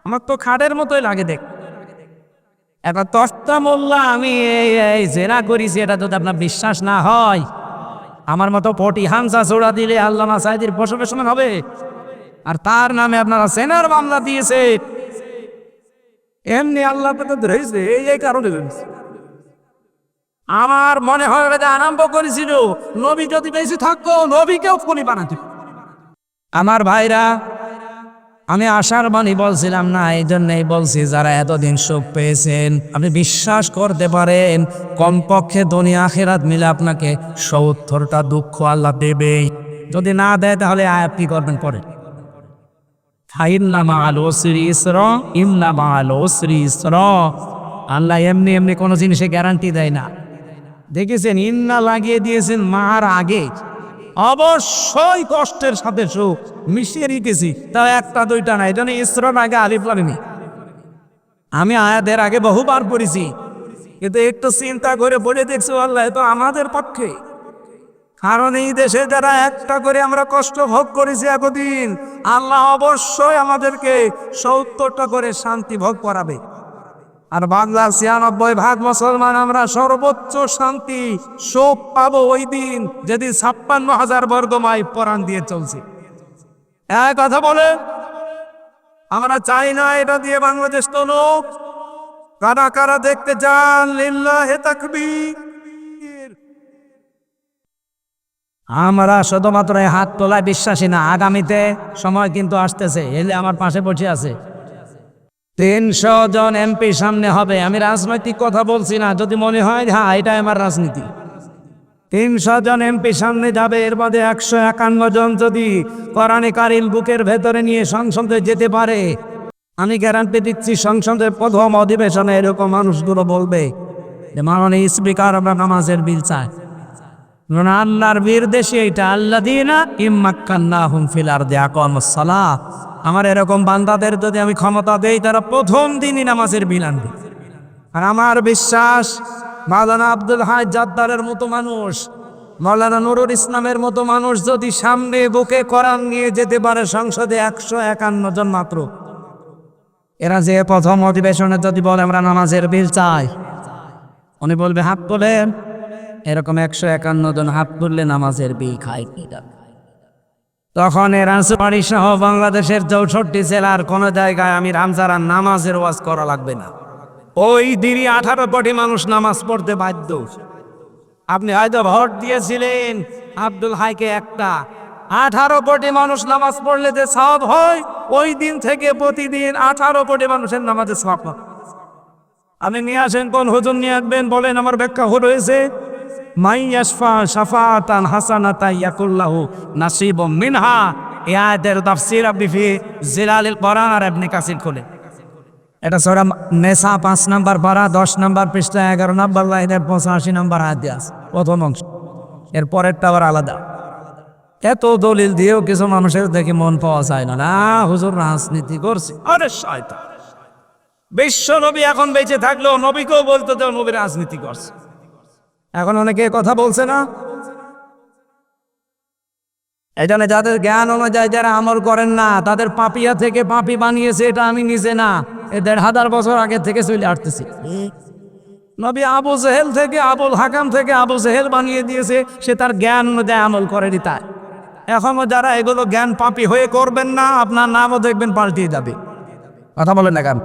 আমার তো খাটের মতোই লাগে দেখ। এখন তস্তা মোল্লা আমি এই জেনা করেছি, এটা যদি আপনার বিশ্বাস না হয়, আমার মতো পটি হামসা ছোড়া দিলে আল্লামা সাইদির প্রসবেশন হবে? আর তার নামে আপনারা সেনার মামলা দিয়েছে, এমনি আল্লাহ ধরেছে এই কারণে। আমার মনে হয় আরম্ভ করেছিল নবী যদি বেশি থাকতো নবীকেও ফলি বানাতে। আমার ভাইরা, আমি আশার বাণী বলছিলাম না, এই জন্যই বলছি, যারা এতদিন সুখ পেয়েছেন আপনি বিশ্বাস করতে পারেন কমপক্ষে দুনিয়া আখিরাত মিলে আপনাকে 70টা দুঃখ আল্লাহ দেবেই। যদি না দেয় তাহলে আয়াত কি করবেন পরে? ইন্না মাআল উসরি ইসরা, ইন্না মাআল উসরি ইসরা। আল্লাহ এমনি এমনি কোনো জিনিসে গ্যারান্টি দেয় না। দেখেছেন ইন্না লাগিয়ে দিয়েছেন মার আগে, অবশ্যই কষ্টের সাথে সুখ মিশিয়ে রেখেছি, তাও একটা দুইটা না, এটা ইসরার আগে আলিফ লাগেনি। আমি আয়াতের আগে বহুবার পড়েছি, কিন্তু একটু চিন্তা করে পড়ে দেখছি আল্লাহ তো আমাদের পক্ষে। কারণ এই দেশে যারা একটা করে আমরা কষ্ট ভোগ করেছি এতদিন, আল্লাহ অবশ্যই আমাদেরকে 70টা করে শান্তি ভোগ করাবে। আর বাংলার 96% মুসলমান আমরা সর্বোচ্চ শান্তি সুখ পাবো ওই দিন যেদিন 56,000 বর্গ মাইল পরাণ দিয়ে চলছে। এক কথা বলে আমরা চাই না এটা দিয়ে বাংলাদেশ তো লোক। কারা কারা দেখতে চান? লিল্লাহে তাকবীর। আমরা শুধুমাত্র হাত তোলায় বিশ্বাসী না, আগামীতে সময় কিন্তু আসতেছে। এলে আমার পাশে বসে আছে 300 জন এমপি সামনে হবে। আমি রাজনৈতিক কথা বলছি না, যদি মনে হয় হ্যাঁ এটাই আমার রাজনীতি। 300 জন এমপি সামনে যাবে, এর মধ্যে 151 জন যদি কোরআনে কারিম বুকের ভেতরে নিয়ে সংসদে যেতে পারে, আমি গ্যারান্টি দিচ্ছি সংসদের প্রথম অধিবেশনে এরকম মানুষগুলো বলবে যে মাননীয় স্পিকার আমরা নামাজের বিল চাই। আল্লাহর বীর দেশে এটা আল্লাযীনা ইম্মাক্কান্নাহুম ফিল আরদি আকামুস সালাহ। আমার এরকম বান্দাদের যদি আমি ক্ষমতা দেই, তারা প্রথম দিনই নামাজের বিল আনবে। আর আমার বিশ্বাস মাওলানা আব্দুল হাই জাদ্দারের মতো মানুষ, মাওলানা নুরুল ইসলামের মতো মানুষ যদি সামনে বুকে কোরআন নিয়ে যেতে পারে সংসদে, 151 জন মাত্র, এরা যে প্রথম অধিবেশনে যদি বলে আমরা নামাজের বিল চাই, উনি বলবে হাত তোলেন, এরকম 151 জন হাত তুললে নামাজের বিল খাই। তখন এ রাজবাড়ী সহ বাংলাদেশের 64 জেলার কোন জায়গায় আমি রামজারা নামাজের ওয়াজ করা লাগবে না। ওই দিনই 18 কোটি মানুষ নামাজ পড়তে বাধ্য। আপনি হয়তো ভোট দিয়েছিলেন আব্দুল হাইকে একটা, 18 কোটি মানুষ নামাজ পড়লে যে সওয়াব হয়, ওই দিন থেকে প্রতিদিন 18 কোটি মানুষের নামাজে সওয়াব। আপনি নিয়ে আসেন, কোন হুজুর নিয়ে আসবেন বলেন, আমার ব্যাখ্যা রয়েছে মাইয়াশফা শাফাতান হাসানাতান ইয়াকুল্লাহু নাসিবুম মিনহা। এই আয়াতের তাফসীর আপনি ফি জিলালিল কোরআন আর ইবনে কাসির খুলে, এটা সূরা নিসা 5 নম্বর পারা 10 নম্বর পৃষ্ঠা 11 নম্বর লাইনের 85 নম্বর আয়াত আছে প্রথম অংশ। এর পরেরটা আবার আলাদা। এত দলিল দিয়েও কিছু মানুষের দেখে মন পাওয়া যায় না, না হুজুর রাজনীতি করছে। আরে শয়তান, বিশ্ব নবী এখন বেঁচে থাকলেও নবীকেও বলতো যে নবী রাজনীতি করছে। এখন অনেকে কথা বলছে না। এই জন্য যাদের জ্ঞান অনুযায়ী যারা আমল করেন না, তাদের পাপিয়া থেকে পাপি বানিয়েছে এটা আমি নিজে না, এ 1500 বছর আগে থেকে চলে আসতেছি। নবী আবু জেহেল থেকে, আবুল হাকাম থেকে আবু জেহেল বানিয়ে দিয়েছে, সে তার জ্ঞান অনুযায়ী আমল করেনি। তাই এখনো যারা এগুলো জ্ঞান পাপী হয়ে করবেন না, আপনার নামও দেখবেন পাল্টিয়ে যাবে। কথা বলেন না কেন?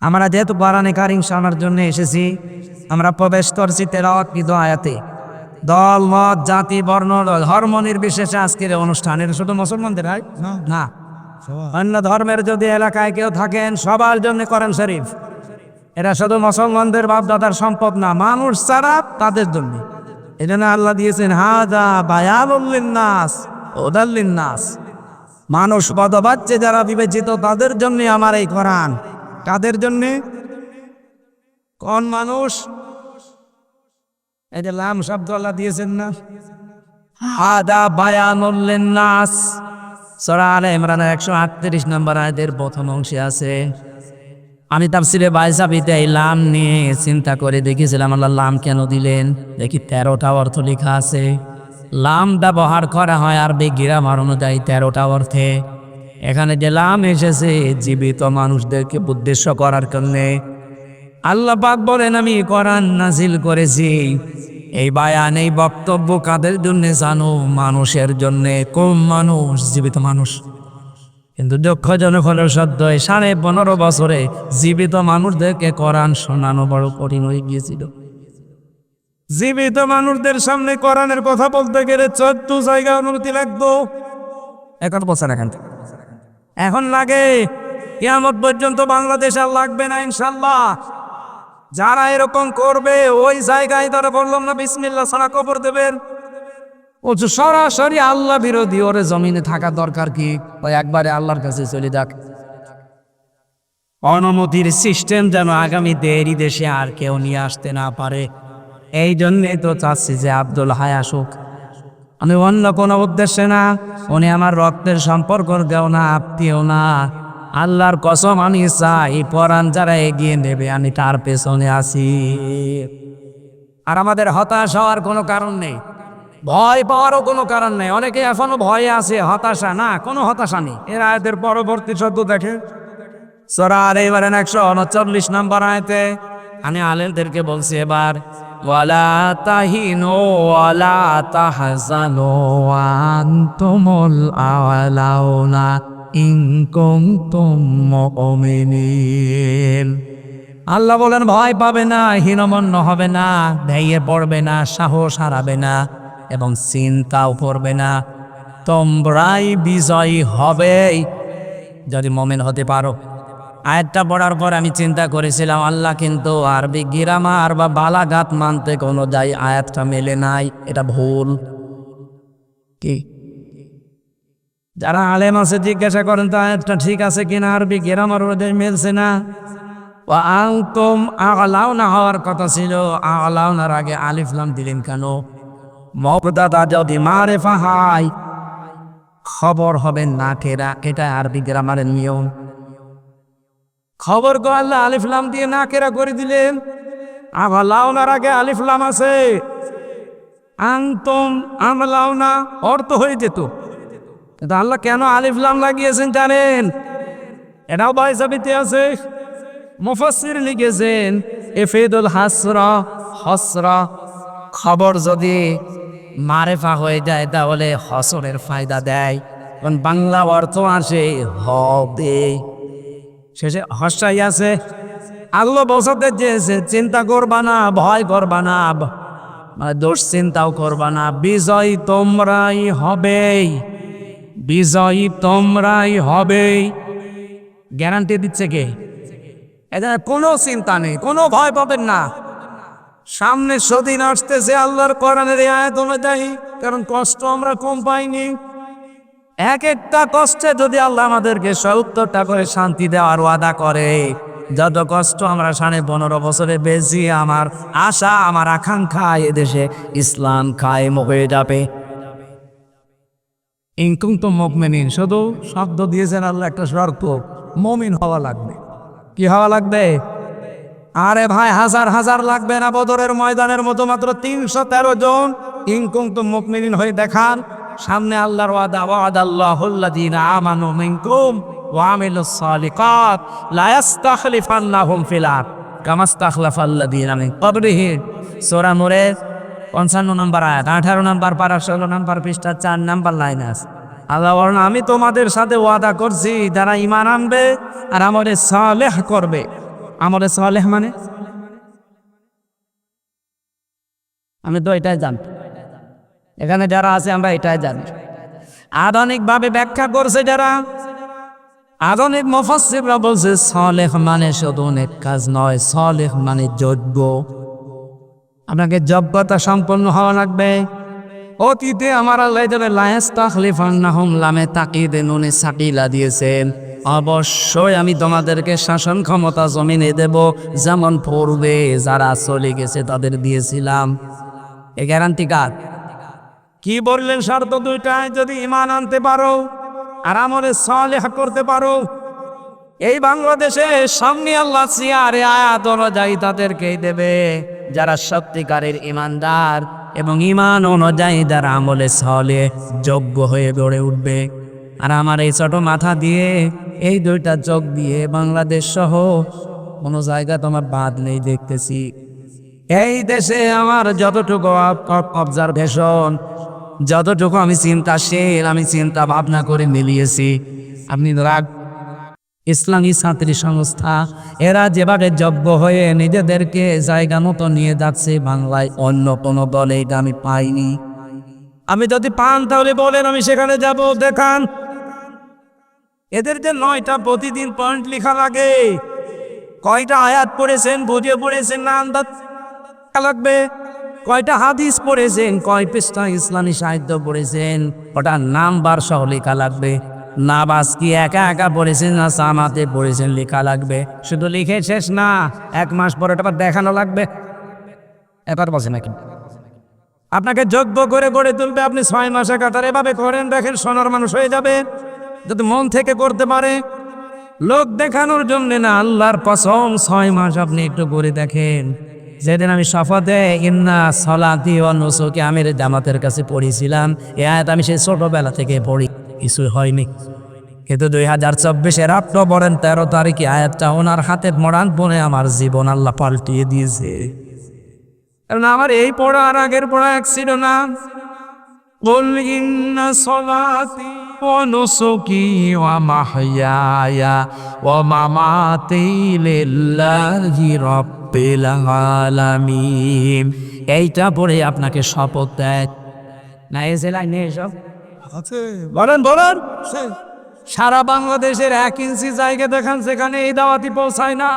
আমরা যেহেতু কোরআনে কারীম শোনার জন্য এসেছি, আমরা প্রবেশ করছি তেলাওয়াতকৃত আয়াতে। দল মত জাতি বর্ণ ধর্ম নির্বিশেষে আজকের অনুষ্ঠান এটা শুধু মুসলমানদের না, অন্য ধর্মের যদি এলাকায় কেউ থাকেন সবার জন্য কোরআন শরীফ। এটা শুধু মুসলমানদের বাপ দাদার সম্পদ না, মানুষ ছাড়া তাদের জন্য। এই জন্য আল্লাহ দিয়েছেন হাযা বায়ানুল লিন্নাস হুদাল লিন্নাস। মানুষ পদবাচ্চে যারা বিবেচিত তাদের জন্য আমার এই কোরআন। কাদের জন্যে? কোন মানুষ? এই যে লাম শব্দ আল্লাহ দিয়েছেন না, হাদা বায়ানুল লিন্নাস। সূরা আলে ইমরানের 138 নম্বর আয়াতের প্রথম অংশে আছে। আমি তাফসীরে বাইসাবিতে এই লাম নিয়ে চিন্তা করে দেখেছিলাম আল্লাহ লাম কেন দিলেন। দেখি 13টা অর্থ লেখা আছে। লাম ব্যবহার করা হয় আরবি গ্রামার অনুযায়ী 13টা অর্থে। এখানে যে লাম এসেছে জীবিত মানুষদেরকে উদ্দেশ্য করার জন্যে। আল্লাহ পাক বলেন আমি কোরআন নাজিল করেছি। এই বায়ান, এই বক্তব্য কাদের জন্য জানো? মানুষের জন্যে। কোন মানুষ? জীবিত মানুষ। কিন্তু দুঃখজনক হলেও সত্য, 15.5 বছরে জীবিত মানুষদেরকে কোরআন শোনানো বড় কঠিন হয়ে গিয়েছিল। জীবিত মানুষদের সামনে কোরআনের কথা বলতে গেলে 14 জায়গায় অনুমতি লাগতো। এখন বছর এখন লাগে, কিয়ামত পর্যন্ত বাংলাদেশ আর লাগবে না ইনশাল্লাহ। যারা এরকম করবে ওই জায়গায় তারা বললাম না বিসমিল্লাহ ছাড়া কবর দেবেন। ও সরাসরি আল্লাহ বিরোধী, ওরে জমিনে থাকা দরকার কি? ওই একবারে আল্লাহর কাছে চলে যাক। অনুমতির সিস্টেম যেন আগামীতে এরই দেশে আর কেউ নিয়ে আসতে না পারে। এই জন্যে তো চাচ্ছি যে আব্দুল হাই আসুক। আমি অন্য কোনো উদ্দেশ্যে না, উনি আমার রক্তের সম্পর্ক কেউ না, আত্মীয় না। আল্লাহর কসম আমি চাই কোরআন যারা এগিয়ে নেবে আমি তার পেছনে আছি। আর আমাদের হতাশ হওয়ার কোনো কারণ নেই, ভয় পাওয়ারও কোনো কারণ নেই। অনেকে এখনো ভয়ে আছে, হতাশা না, কোনো হতাশা নেই। এর আয়াতের পরবর্তী শব্দ দেখে সূরা আলে ইমরান 139 নম্বর আয়াতে আমি আলেমদেরকে বলছি এবার, ওয়ালা তাহিনু ওয়ালা তাহজানু ওয়া আনতুমুল আ'লাউনা ইন কুনতুম মুমিনিন। আল্লাহ বলেন ভয় পাবে না, হীনমন্য হবে না, ভেঙে পড়বে না, সাহস হারাবে না এবং চিন্তাও করবে না। তোমরাই বিজয়ী হবে যদি মুমিন হতে পারো। আয়াতটা পড়ার পর আমি চিন্তা করেছিলাম আল্লাহ কিন্তু আরবি গ্রামার বা বালাগাত মানতে কোনো যাই আয়াতটা মেলে নাই, এটা ভুল। কি যারা আলেম আছে জিজ্ঞাসা করেন তো আয়াতটা ঠিক আছে কিনা, আরবি গ্রামার অনুযায়ী মেলছে না। ওয়া আনতুম আ'লাউনা হওয়ার কথা ছিল, আ'লাউনার আগে আলিফ লাম দিলেন কেন? মুবতাদা যদি মারিফা হয় খবর হবে নাকেরা, এটা আরবি গ্রামারের নিয়ম। খবর গো আল্লাহ আলিফ লাম দিয়ে নাকেরা করে দিলেন। আ'লাউনার আগে আলিফ লাম আছে, আনতুম আ'লাউনা অর্থ হয়ে যেত। কিন্তু আল্লাহ কেন আলিফ লাম লাগিয়েছেন জানেন? এটাও বাইসাবিতে আছে, মুফাসসির লিখেছেন ইফিদুল হাসরা, হসরা। খবর যদি মারেফা হয়ে যায় তাহলে হসরের ফায়দা দেয়, কারণ বাংলা অর্থ আসে হবে, শেষে হসাই আছে। আল্লাহ বোঝাতে চেয়েছে চিন্তা করবা না, ভয় করবা না, মানে দুশ্চিন্তাও করবা না, বিজয় তোমরাই হবে, বিজয়ী তোমরাই হবে। গ্যারান্টি দিচ্ছে কে? এদের কোনো চিন্তা নেই, কোনো ভয় পাবেন না। সামনে সদিন আসতেছে আল্লাহর কোরআনের আয়াত অনুযায়ী, কারণ কষ্ট আমরা কম পাইনি। এক একটা কষ্টে যদি আল্লাহ আমাদেরকে 70টা করে শান্তি দেওয়ার ওয়াদা করে, যত কষ্ট আমরা 15.5 বছরে বেশি, আমার আশা আমার আকাঙ্ক্ষা এদেশে ইসলাম কায়েম হয়ে যাবে। ইনকুম তো মুমিনিন, শুধু শব্দ দিয়েছেন আল্লাহ, একটা শর্ত, মুমিন হওয়া লাগবে। কি হওয়া লাগবে? আরে ভাই হাজার হাজার লাগবে না, বদরের ময়দানের মতো মাত্র 313 জন ইনকুম তো মুমিনিন হয়ে দেখান। সামনে আল্লাহর ওয়াদা, ওয়াদাল্লাহুল্লাযীনা আমানু মিনকুম ওয়া আমিলুস সালিকাত লা ইস্তাখলিফান্নাহুম ফিল আরদ কামা ইস্তাখলাফাল্লাযীনা মিন ক্বাবলিহিম। সূরা নূরের 55 নম্বর আয়াত, 18 নম্বর পারা, 16 নম্বর পৃষ্ঠা, 4 নম্বর লাইন আছে। আল্লাহ বলেন, আমি তোমাদের সাথে ওয়াদা করছি যারা ঈমান আনবে আর আমলে সালেহ করবে। আমলে সালেহ মানে আমি তো এটাই জানি, এখানে যারা আছে আমরা এটাই জানি। আধুনিকভাবে ব্যাখ্যা করছে যারা, আধুনিক মুফাসসিররা বলছে সালেহ মানে শুধু নেক কাজ নয়, সালেহ মানে যোগ্য। আপনাকে যোগ্যতা সম্পন্ন হওয়া লাগবে। অতীতে আমার আল্লাহ লা ইস্তাখলিফান্নাহুম লামে তাকিদে নুনে সাকিলা দিয়েছেন, অবশ্যই আমি তোমাদেরকে শাসন ক্ষমতা জমিনে দেব, যেমন পূর্বে যারা চলে গেছে তাদের দিয়েছিলাম। এ গ্যারান্টি কার? কি বললেন? শর্ত দুইটাই, যদি ঈমান আনতে পারো আর আমলে সালেহ করতে পারো। এই বাংলাদেশে সামনে আল্লাহ সিয়ারে আয়াত অনুযায়ী তাদেরকেই দেবে যারা সত্যিকারের ঈমানদার এবং ঈমান অনুযায়ী যারা আমলে সালেহ যোগ্য হয়ে গড়ে উঠবে। আর আমার এই ছোট মাথা দিয়ে, এই দুইটা চোখ দিয়ে বাংলাদেশ সহ কোনো জায়গা তোমার বাদ নেই দেখতেছি। এই দেশে আমার যতটুকু অবজারভেশন, যতটুকু আমি চিন্তাশীল, আমি চিন্তা ভাবনা করে মিলিয়েছি, আপনি রাগ ইসলামী ছাত্রী সংস্থা এরা যেভাবে যোগ্য হয়ে নিজেদেরকে জায়গা মতো নিয়ে যাচ্ছে বাংলায়, অন্য কোনো দলে এটা আমি পাইনি। আমি যদি পান তাহলে বলেন, আমি সেখানে যাব। দেখান এদের যে 9টা প্রতিদিন পয়েন্ট লেখা লাগে, কয়টা আয়াত পড়েছেন বুঝে পড়েছেন না আন্দাজ লাগবে, কয়টা হাদিস পড়েছেন, কয় পৃষ্ঠা ইসলামী সাহিত্য পড়েছেন, ওটা নাম্বার সহ লেখা লাগবে। নামাজ কি একা একা পড়েছেন না জামাতে পড়েছেন লেখা লাগবে। শুধু লিখে শেষ না, 1 মাস পরে এটা দেখানো লাগবে। এবার বসে নাকি আপনাকে যোগ্য করে গড়ে তুলবে, আপনি 6 মাসে কাটার এভাবে করেন, দেখেন সোনার মানুষ হয়ে যাবে যদি মন থেকে করতে পারে। লোক দেখানোর জন্য না, আল্লাহর কসম 6 মাস আপনি একটু করে দেখেন। যেদিন আমি শপথে ইন্না সলাতি ওয়া নুসুকি আমির জামাতের কাছে পড়েছিলাম, এই আয়াত আমি সেই ছোটবেলা থেকে পড়ি, কিছু হয়নি। কিন্তু 2024-এর অক্টোবরের 13 তারিখে আয়াতটা ওনার হাতে মরান পড়ে আমার জীবন আল্লাহ পাল্টিয়ে দিয়েছে। কারণ আমার এই পড়া আর আগের পড়া এক ছিল না। কুল ইন্না সলাতি ওয়া নুসুকি ওয়া মাহইয়ায়া ওয়া মামাতি লিল্লাহি রাব্বিল আলামিন, এইটা পড়ে আপনাকে শপথ দেয় না। এসে লাইনে এসব বলেন বলেন, সারা বাংলাদেশের 1 ইঞ্চি জায়গা দেখান যেখানে এই দাওয়াতি পৌঁছায় না,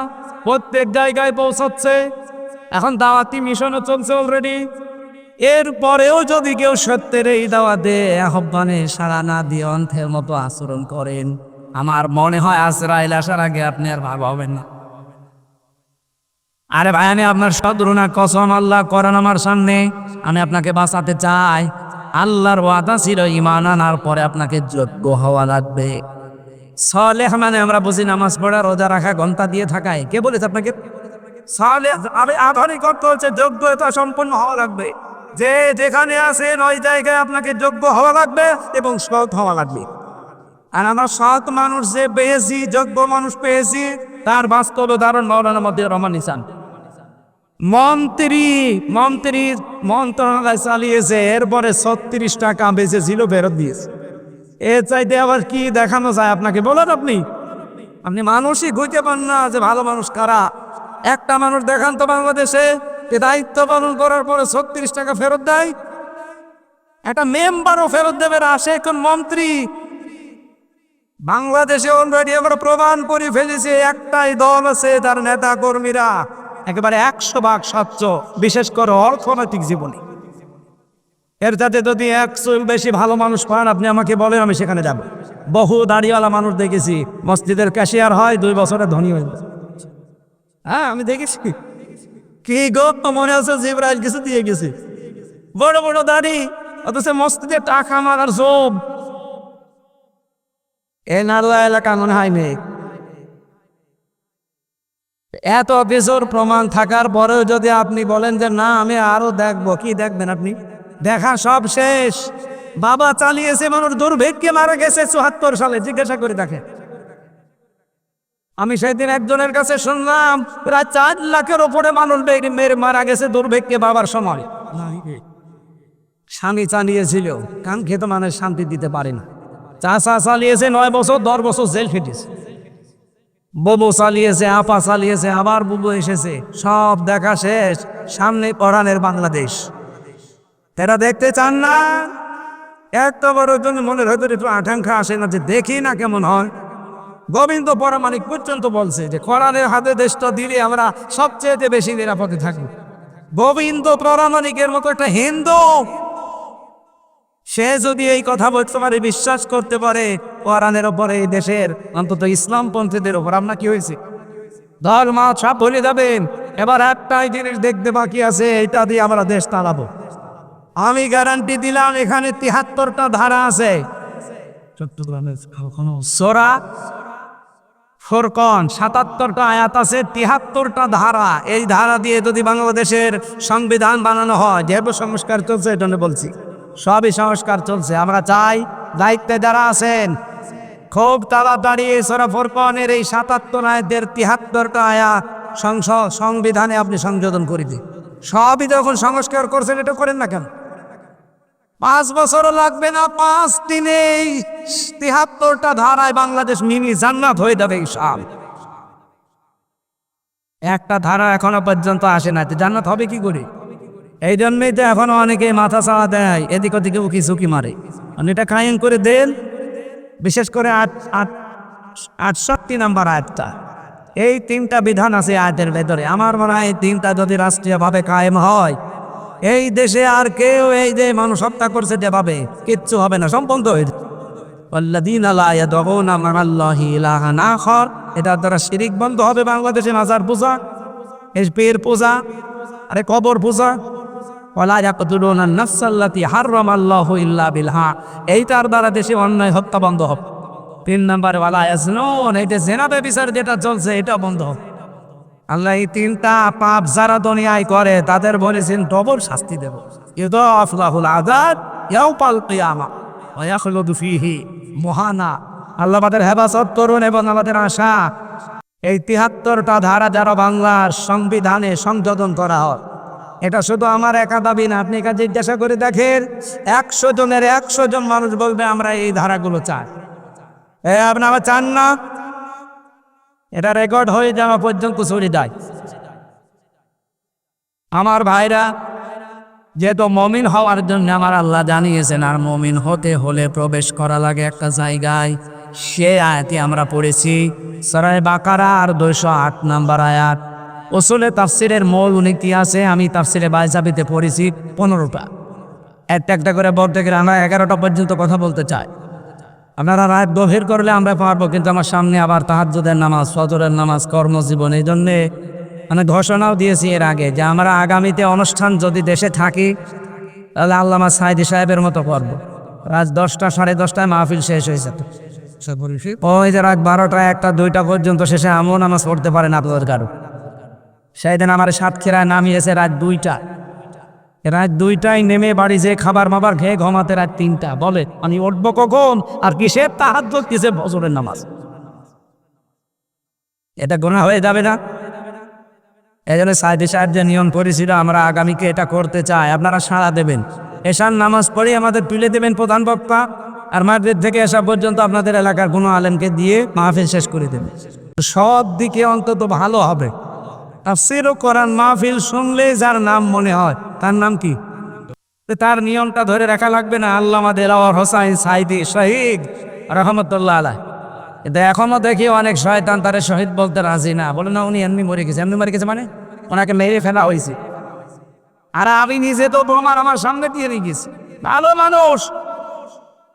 প্রত্যেক জায়গায় পৌঁছাচ্ছে। এখন দাওয়াতি মিশনও চলছে অলরেডি। এরপরেও যদি কেউ সত্যের এই দাওয়াতে আহ্বানে সাড়া না দিয়ে অন্থের মতো আচরণ করেন, আমার মনে হয় আজরাইল আসার আগে আপনি আর ভালো হবেন না। আরে ভাই, আমি আপনার সদরুনা কসম আল্লাহ করেন আমার সামনে, আমি আপনাকে বাঁচাতে চাই। আল্লাহর ওয়াদা ছিল ঈমান আনার পরে আপনাকে যোগ্য হওয়া লাগবে। সালেহ মানে আমরা বুঝি নামাজ পড়া, রোজা রাখা, ঘন্টা দিয়ে থাকায়। কে বলেছে আপনাকে? সালেহ আধুনিক অর্থ হচ্ছে যোগ্যতা সম্পন্ন হওয়া লাগবে। যে যেখানে আছেন ওই জায়গায় আপনাকে যোগ্য হওয়া লাগবে এবং সৎ হওয়া লাগবে। আর আমরা সৎ মানুষ যে পেয়েছি, যোগ্য মানুষ পেয়েছি, তার বাস্তব উদাহরণ মাওলানা মতিউর রহমান নিসান। মন্ত্রী মন্ত্রণালয় চালিয়েছে, এরপরে 36 টাকা বেঁচেছিল ফেরত দিয়েছে। এর চাইতে আবার কি দেখানো যায় আপনাকে? বলেন আপনি মানুষই খুঁজে পান না যে ভালো মানুষ কারা। একটা মানুষ দেখান তো বাংলাদেশে দায়িত্ব পালন করার পরে 36 টাকা ফেরত দেয়। একটা মেম্বারও ফেরত দেবে না, সে এখন মন্ত্রী। বাংলাদেশে অলরেডি আমরা প্রমাণ করে ফেলেছি, একটাই দল আছে, তার নেতা কর্মীরা একেবারে 100% স্বচ্ছ, বিশেষ করে অর্থনৈতিক জীবনে। এর যাতে যদি 100 বেশি ভালো মানুষ পান, আপনি আমাকে বলেন, আমি সেখানে যাব। বহু দাড়িওয়ালা মানুষ দেখেছি, মসজিদের ক্যাশিয়ার হয়, 2 বছরে ধনী হয়ে যায়। হ্যাঁ আমি দেখেছি। কি গো মনে আছে জিবরাইল কিছু দিয়ে গেছে, বড় বড় দাড়ি, অথচ মসজিদে টাকা মারার জোব। এ নাল্লা এলাকা মনে হয় মেয়ে। এত কিছুর প্রমাণ থাকার পরেও যদি আপনি বলেন যে না আমি আরো দেখবো, কি দেখবেন আপনি? দেখা সব শেষ। বাবা চালিয়েছে, মানুষ দুর্ভিক্ষে মারা গেছে ৭৪ সালে, জিজ্ঞাসা করে দেখে। আমি সেদিন একজনের কাছে শুনলাম প্রায় ৪ লাখের ওপরে মানুষ মেরে মারা গেছে দুর্ভিক্ষে বাবার সময়। স্বামী চালিয়েছিল, কান খেতে মানুষ শান্তি দিতে পারে না। চাচা চালিয়েছে ৯ বছর, ১০ বছর জেল খেটেছে। বুবু চালিয়েছে, আপা চালিয়েছে, আবার বুবু এসেছে, সব দেখা শেষ। সামনে পরাণের বাংলাদেশ। এরা দেখতে চান না? এত বড় জন্য মনের হয়তো একটু আকাঙ্ক্ষা আসে না যে দেখি না কেমন হয়। গোবিন্দ পরামানিক পর্যন্ত বলছে যে কোরআনের হাতে দেশটা দিলে আমরা সবচেয়ে বেশি নিরাপদে থাকবো। গোবিন্দ পরামানিকের মতো একটা হিন্দু, সে যদি এই কথা বলতে পারে, বিশ্বাস করতে পারে কোরআনের ওপরে, এই দেশের অন্তত ইসলামপন্থীদের ওপর আপনার কি হয়েছে? ধর্ম সব ভুলে যাবেন। এবার একটাই জিনিস দেখতে বাকি আছে, এটা দিয়ে আমরা দেশ চালাবো। আমি গ্যারান্টি দিলাম, এখানে ৭৩টা ধারা আছে। সূরা ফুরকান ৭৭টা আয়াত আছে, ৭৩টা ধারা। এই ধারা দিয়ে যদি বাংলাদেশের সংবিধান বানানো হয়, যেহেতু সংস্কার চলছে, এটা বলছি সবই সংস্কার চলছে। আমরা চাই দায়িত্বে যারা আছেন খুব তাড়াতাড়ি সূরা ফুরকানের এই ৭৭ আয়াতের ৭৩টা আয়াত সংবিধানে আপনি সংযোজন করে দিন। সবই যখন সংস্কার করছেন, এটা করেন না কেন? ৫ বছরও লাগবে না, ৫ দিনেই ৭৩টা ধারায় বাংলাদেশ মিনি জান্নাত হয়ে যাবে সব। একটা ধারা এখনো পর্যন্ত আসে না, জান্নাত হবে কি করে? এই জন্যই তো এখনো অনেকে মাথা চাড়া দেয়, এদিক ওদিকে উকি ঝুঁকি মারে। এটা কায়েম করে দেন, বিশেষ করে ৬৮ নম্বর আয়াতটা। এই ৩টা বিধান আছে আয়াতের ভেতরে। আমার মনে হয় এই ৩টা যদি রাষ্ট্রীয়ভাবে কায়েম হয়, এই দেশে আর কেউ এই যে মানুষ হত্যা করছে যেভাবে, কিচ্ছু হবে না, সম্পন্ন হয়ে যাবে। এটার দ্বারা শিরিক বন্ধ হবে বাংলাদেশে। মাজার পূজা, পীর পূজা, আরে কবর পূজা, এইটার দ্বারা দেশে অন্যায় হত্যা বন্ধ হবে। ৩ নম্বরে এইটা জেনা ব্যভিচার যেটা চলছে, এটা বন্ধ হবে। আল্লাহ এই 3টা পাপ যারা দুনিয়ায় করে তাদের বলেছেন ডবল শাস্তি দেব। মহানা আল্লাহ আমাদের হেফাজত করুন এবং আমাদের আশা এই ৭৩টা ধারা যারা বাংলার সংবিধানে সংযোজন করা হয়, এটা শুধু আমার একা দাবি না। আপনি কাছে জিজ্ঞাসা করে দেখেন, ১০০ জনের ১০০ জন মানুষ বলবে আমরা এই ধারাগুলো চাই। আপনারা চান না? এটা রেকর্ড হয়ে যাওয়া পর্যন্ত চলে যায়। আমার ভাইরা, যেহেতু মমিন হওয়ার জন্য আমার আল্লাহ জানিয়েছেন, আর মমিন হতে হলে প্রবেশ করা লাগে একটা জায়গায়। সে আয়াতে আমরা পড়েছি সূরা বাকারা আর ২০৮ নম্বর আয়াত। উসুলে তাফসিরের মূল নীতি আছে, আমি তাফসিরে বাইজাবিতে পড়েছি 15টা। একটা করে বলতে গেলে আমরা 11টা পর্যন্ত কথা বলতে চাই। আপনারা রাত গভীর করলে আমরা পারবো, কিন্তু আমার সামনে আবার তাহাজ্জুদের নামাজ, ফজরের নামাজ, কর্মজীবন। এই জন্যে মানে ঘোষণাও দিয়েছি এর আগে যে আমরা আগামীতে অনুষ্ঠান যদি দেশে থাকি, তাহলে আল্লামা সাইদি সাহেবের মতো করবো। রাত 10টা, 10:30টায় মাহফিল শেষ হয়েছে। ওই যে রাত 12টা, 1টা, 2টা পর্যন্ত শেষে এমন নামাজ পড়তে পারেন আপনাদের কারো। সেই দিন আমার সাতক্ষীরায় নামিয়েছে রাত 2টা। রাত 2টায় নেমে বাড়ি যে খাবার মাবার খেয়ে ঘুমাতে রাত 3টা। বলে আমি উঠবো কখন? আর কিসের তাহাজ্জুদ, কিসের ফজরের নামাজ? এটা গুনাহ হয়ে যাবে না? এই জন্য সাইদি সাহেব যে নিয়ম করেছিল, আমরা আগামীকে এটা করতে চাই। আপনারা সাড়া দেবেন, এশার নামাজ পড়ে আমাদের তুলে দেবেন প্রধান বক্তা, আর মাগরিব থেকে এশা পর্যন্ত আপনাদের এলাকার কোনো আলেমকে দিয়ে মাহফিল শেষ করে দেবেন। সব দিকে অন্তত ভালো হবে। তাফসীর ও কোরআন মাহফিল শুনলে যার নাম মনে হয়, তার নাম কি? তার নিয়মটা ধরে রাখা লাগবে না? আল্লামা দেলাওয়ার হোসাইন সাইদি শহীদ রহমতুল্লাহ আলাইহ। কিন্তু এখনো দেখি অনেক শয়তান তারে শহীদ বলতে রাজি না, বলে না উনি এমনি মরে গেছে। এমনি মরে গেছে মানে ওনাকে মেরে ফেলা হয়েছে। আর আমি নিজে তো বোমার আমার সামনে দিয়ে নিয়ে গেছি। ভালো মানুষ,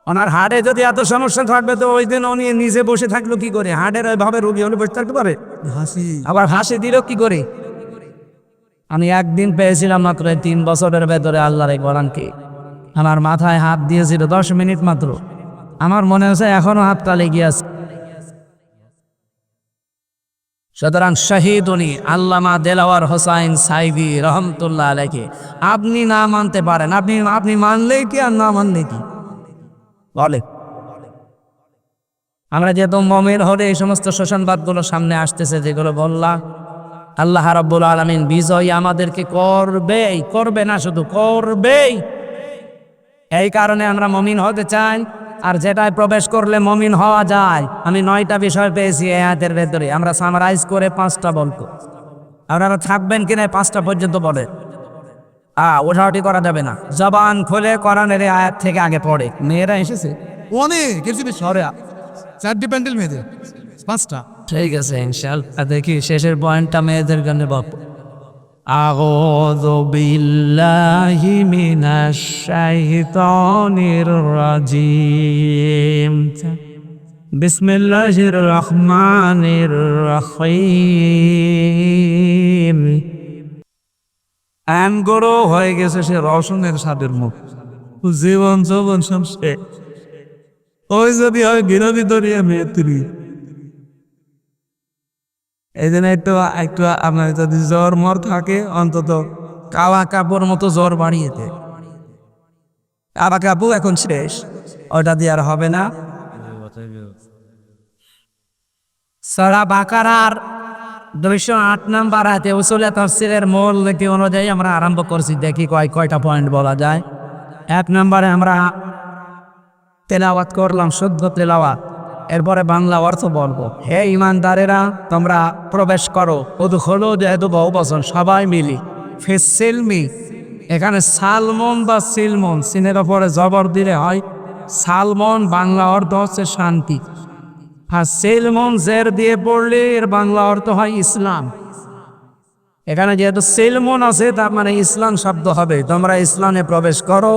ওনার হার্টে যদি এত সমস্যা থাকবে তো ওই দিন উনি নিজে বসে থাকলো কি করে? হার্টের ওইভাবে রোগী হলে বসে থাকতে পারে? হাসি আবার হাসি দিল কি করে? আমি একদিন পেয়েছিলাম মাত্র 3 বছরের ভেতরে আল্লাহর এই কোরআনকে। আমার মাথায় হাত দিয়েছিল 10 মিনিট মাত্র। আমার মনে হচ্ছে এখনো হাতটা লেগে আছে। সুতরাং শহীদ উনি আল্লামা দেলাওয়ার হোসাইন সাইদি রহমতুল্লাহ আলাইহি। আপনি না মানতে পারেন, আপনি মানলেই কি আর না মানলেই কি বলে? আমরা যেহেতু মুমিন হলে এই সমস্ত শোষণবাদগুলো সামনে আসতেছে যেগুলো বললাম, আল্লাহ রাব্বুল আলামিন বিজয় আমাদেরকে করবে না, শুধু করবেই। এই কারণে আমরা মুমিন হতে চাই, আর যেটায় প্রবেশ করলে মুমিন হওয়া যায়। আমি 9টা বিষয় পেয়েছি এই আয়াতের ভেতরে, আমরা সামারাইজ করে 5টা বলবো। আপনারা থাকবেন কিনা 5টা পর্যন্ত বলে ওঠাউটি করা যাবে না। জবান খুলে কোরআনের এই আয়াত থেকে আগে পড়ে। মেয়েরা এসেছে অনেক কিছু সরে 4টি প্যান্ডেল মেয়েদের 5টা। ঠিক আছে, ইনশাআল্লাহ দেখি শেষের পয়েন্টটা মেয়েদের জন্য বাপু। আউযু বিল্লাহি মিনাশ শাইতানির রাজিম। বিসমিল্লাহির রহমানির রহিম। আনগরো হয়ে গেছে সে রসনের স্বাদের মুখ, জীবন যৌবন সব শেষ। ওই যদি হয় বিরোধী দরিয়া মেয়েত্রী। এই জন্য একটু আপনার যদি জ্বর মর থাকে অন্তত কাওয়া কাপড় মতো জ্বর বাড়িয়ে দেয়। কাওয়া কাপড় এখন শেষ, ওটা দিয়ে আর হবে না। সূরা বাকারার 208 নম্বর আয়াতে উসুলে তাফসীরের মূল নীতি অনুযায়ী আমরা আরম্ভ করছি। দেখি কয়টা পয়েন্ট বলা যায়। 1 নম্বরে আমরা তেলাওয়াত করলাম, শুদ্ধ তেলাওয়াত। এরপরে বাংলা অর্থ বলবো। হে ইমানদারেরা, তোমরা প্রবেশ করো। উদখুলু, যেহেতু বহু বচন, সবাই মিলি। ফিসসিলমি, এখানে সালমন বা সিলমন, সিনের ওপরে জবর দিলে হয় সালমন, বাংলা অর্থ হচ্ছে শান্তি। আর সিলমন জের দিয়ে পড়লে এর বাংলা অর্থ হয় ইসলাম। এখানে যেহেতু সিলমন আছে তার মানে ইসলাম শব্দ হবে। তোমরা ইসলামে প্রবেশ করো।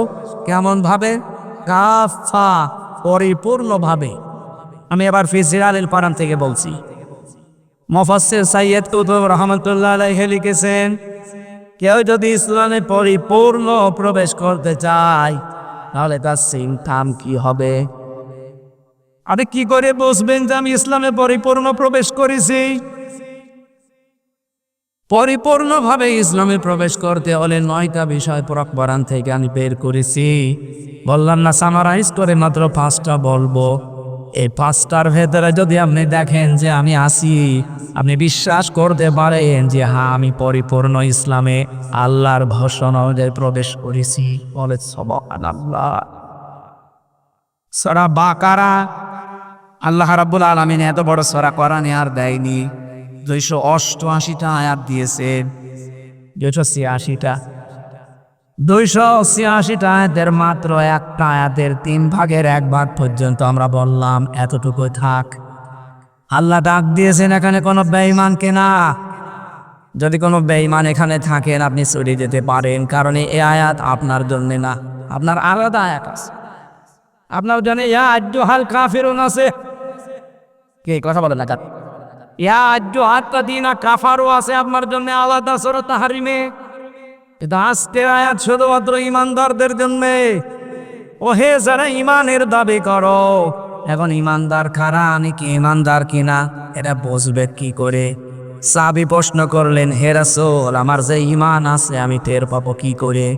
কেমন ভাবে? কাফা, পরিপূর্ণভাবে। আমি এবার ফি জিলালিল কোরআন থেকে বলছি। মুফাসসির সাইয়্যিদ কুতুব রহমাতুল্লাহ আলাইহি লিখেছেন, কেউ যদি ইসলামে পরিপূর্ণ প্রবেশ করতে চায় তাহলে তার সিনথাম কি হবে? আরে কি করে বুঝবেন যে আমি ইসলামে পরিপূর্ণ প্রবেশ করেছি? পরিপূর্ণভাবে ইসলামে প্রবেশ করতে হলে 9টা বিষয় কোরআন থেকে আমি বের করেছি। বললাম না সামারাইজ করে মাত্র 5টা বলবো। এই 5টার ভেতরে যদি আপনি দেখেন যে আমি আছি, আপনি বিশ্বাস করতে পারেন যে হ্যাঁ আমি পরিপূর্ণ ইসলামে আল্লাহর ভাষণ অনুযায়ী প্রবেশ করেছি। বলে সুবহানাল্লাহ। সূরা বাকারা, আল্লাহ রাব্বুল আলামিন এত বড় সূরা কোরআনে আর দেয়নি। 288টা আয়াত দিয়েছেন, 286টা। 286টা আয়াতের মাত্র একটা আয়াতের 3 ভাগের 1 ভাগ পর্যন্ত আমরা বললাম এতটুকু থাক। আল্লাহ ডাক দিয়েছেন এখানে কোনো বেঈমানকে না। যদি কোনো বেঈমান এখানে থাকেন আপনি চলে যেতে পারেন, কারণ এই আয়াত আপনার জন্য না, আপনার আলাদা আয়াত আছে। আপনার জন্য ইয়া আইয়ুহাল কাফিরুন আছে। কে কথা বলে না? ইয়া আইয়ুহাল্লাযীনা কাফারু আছে আপনার জন্য আলাদা সূরা তাহরিমে। এটা আজকের আয়াত শুধুমাত্র ইমানদারদের জন্যে। ওহে যারা ইমানের দাবি করো। এখন ইমানদার কারা, আমি কি ইমানদার কিনা এটা বুঝবে কি করে? সাহাবী প্রশ্ন করলেন, হে রাসূল, আমার যে ইমান আছে আমি টের পাবো কি করে?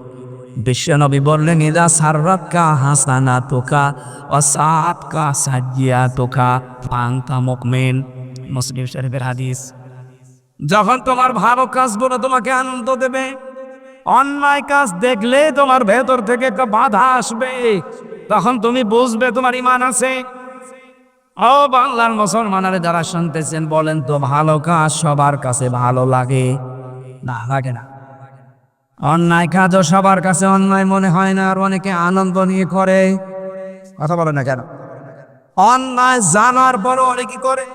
বিশ্বনবী বললেন, ইদা সাররাকা হাসানাতুকা ওয়া সাআতকা সাইয়্যাতুকা ফাআনতা মুমিন। মুসলিম শরীফের হাদিস। যখন তোমার ভালো কাজগুলো তোমাকে আনন্দ দেবে, অন্যায় কাজ দেখলে তোমার ভেতর থেকে একটা বাধা আসবে, তখন তুমি বুঝবে তোমার ঈমান আছে। ও বাংলার মুসলমানেরা যারা শুনতেছেন, বলেন তো ভালো কাজ সবার কাছে ভালো লাগে? না, লাগে না। অন্যায় কাজও সবার কাছে অন্যায় মনে হয় না, আর অনেকে আনন্দ নিয়ে করে। কথা বলে না কেন? অন্যায় জানার পরও অনেকে করে।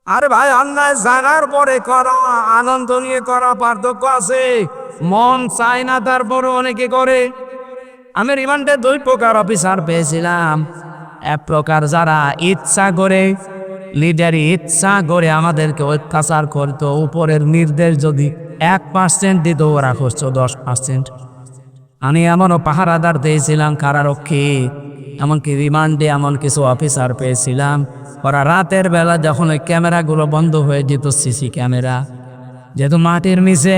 আরে ভাই, অন্যায় জানার পরে করা আনন্দ নিয়ে করা পার্থক্য আছে। মন চায় না তারপরও অনেকে করে। আমি রিমান্ডে 2 প্রকার অফিসার পেয়েছিলাম। এক প্রকার যারা ইচ্ছা করে, লিডারি ইচ্ছা করে আমাদেরকে অত্যাচার করতো, উপরের নির্দেশ যদি 1% দিত ওরা করছো 10%। আমি এমনও পাহারাদার পেয়েছিলাম, কারারক্ষী, এমনকি রিমান্ডে এমন কিছু অফিসার পেয়েছিলাম। ওরা রাতের বেলা যখন ওই ক্যামেরাগুলো বন্ধ হয়ে যেত, সিসি ক্যামেরা, যেহেতু মাটির নিচে,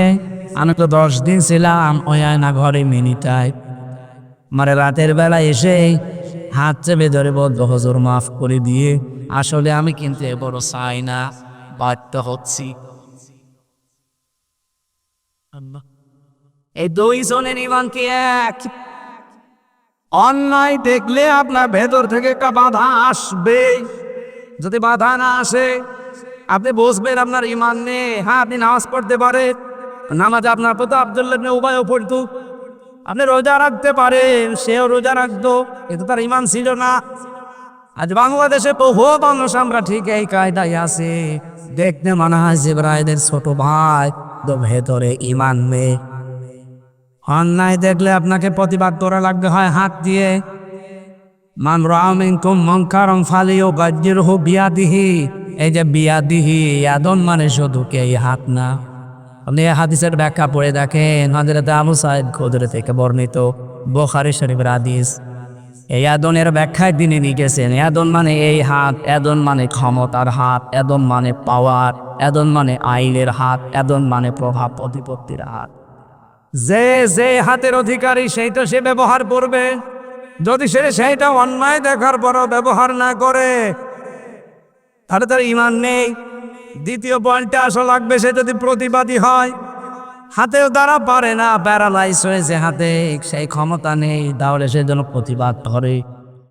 আমি তো 10 দিন ছিলাম ওই আয়না ঘরে মিনিটায়, মানে রাতের বেলা এসে হাত চেপে ধরে বলতো, হুজুর মাফ করে দিয়ে, আসলে আমি কিন্তু বড় চাই না, বাধ্য হচ্ছি। এই 2 জনের ইমান কি এক? অন্যায় দেখলে আপনার ভেতর থেকে একটা বাধা আসবে। যদি বাধা না আসে, আপনি বুঝবেন আপনার ইমান নেই। হ্যাঁ, আপনি নামাজ পড়তে পারেন, নামাজ আপনার প্রতি আব্দুল্লাহ ইবনে উবাইও পড়তো। আপনি রোজা রাখতে পারেন, সেও রোজা রাখতো, কিন্তু তার ইমান ছিল না। আজ বাংলাদেশে বহু মানুষ আমরা ঠিক এই কায়দায় আছে, দেখতে মনে হয় জিবরাইলের ছোট ভাই, তো ভেতরে ইমান নেই। অন্যায় দেখলে আপনাকে প্রতিবাদ করা লাগবে, হয় হাত দিয়ে। মান রাআ মিনকুম মুনকারান ফালিয়ুগাইয়িরহু বিয়াদিহি। এই যে বিয়াদিহি, ইয়াদুন মানে শুধু কি এই হাত না। আপনি এই হাদিসের ব্যাখ্যা পড়ে দেখেন, হযরত আবু সাঈদ খুদরি থেকে বর্ণিত, বুখারী শরীফের হাদিস। এই ইয়াদুনের ব্যাখ্যায় তিনি লিখেছেন, ইয়াদুন মানে এই হাত, ইয়াদুন মানে ক্ষমতার হাত, ইয়াদুন মানে পাওয়ার, ইয়াদুন মানে আইনের হাত, ইয়াদুন মানে প্রভাব প্রতিপত্তির হাত। যে যে হাতের অধিকারী সেই তো সে ব্যবহার করবে। যদি সে সেইটা অন্যায় দেখার পরও ব্যবহার না করে, তাহলে তার ইমান নেই। দ্বিতীয় পয়েন্টটা আসা লাগবে, সে যদি প্রতিবাদী হয়, হাতেও দ্বারা পারে না, প্যারালাইজ হয়েছে হাতে, সেই ক্ষমতা নেই, তাহলে সে যেন প্রতিবাদ করে।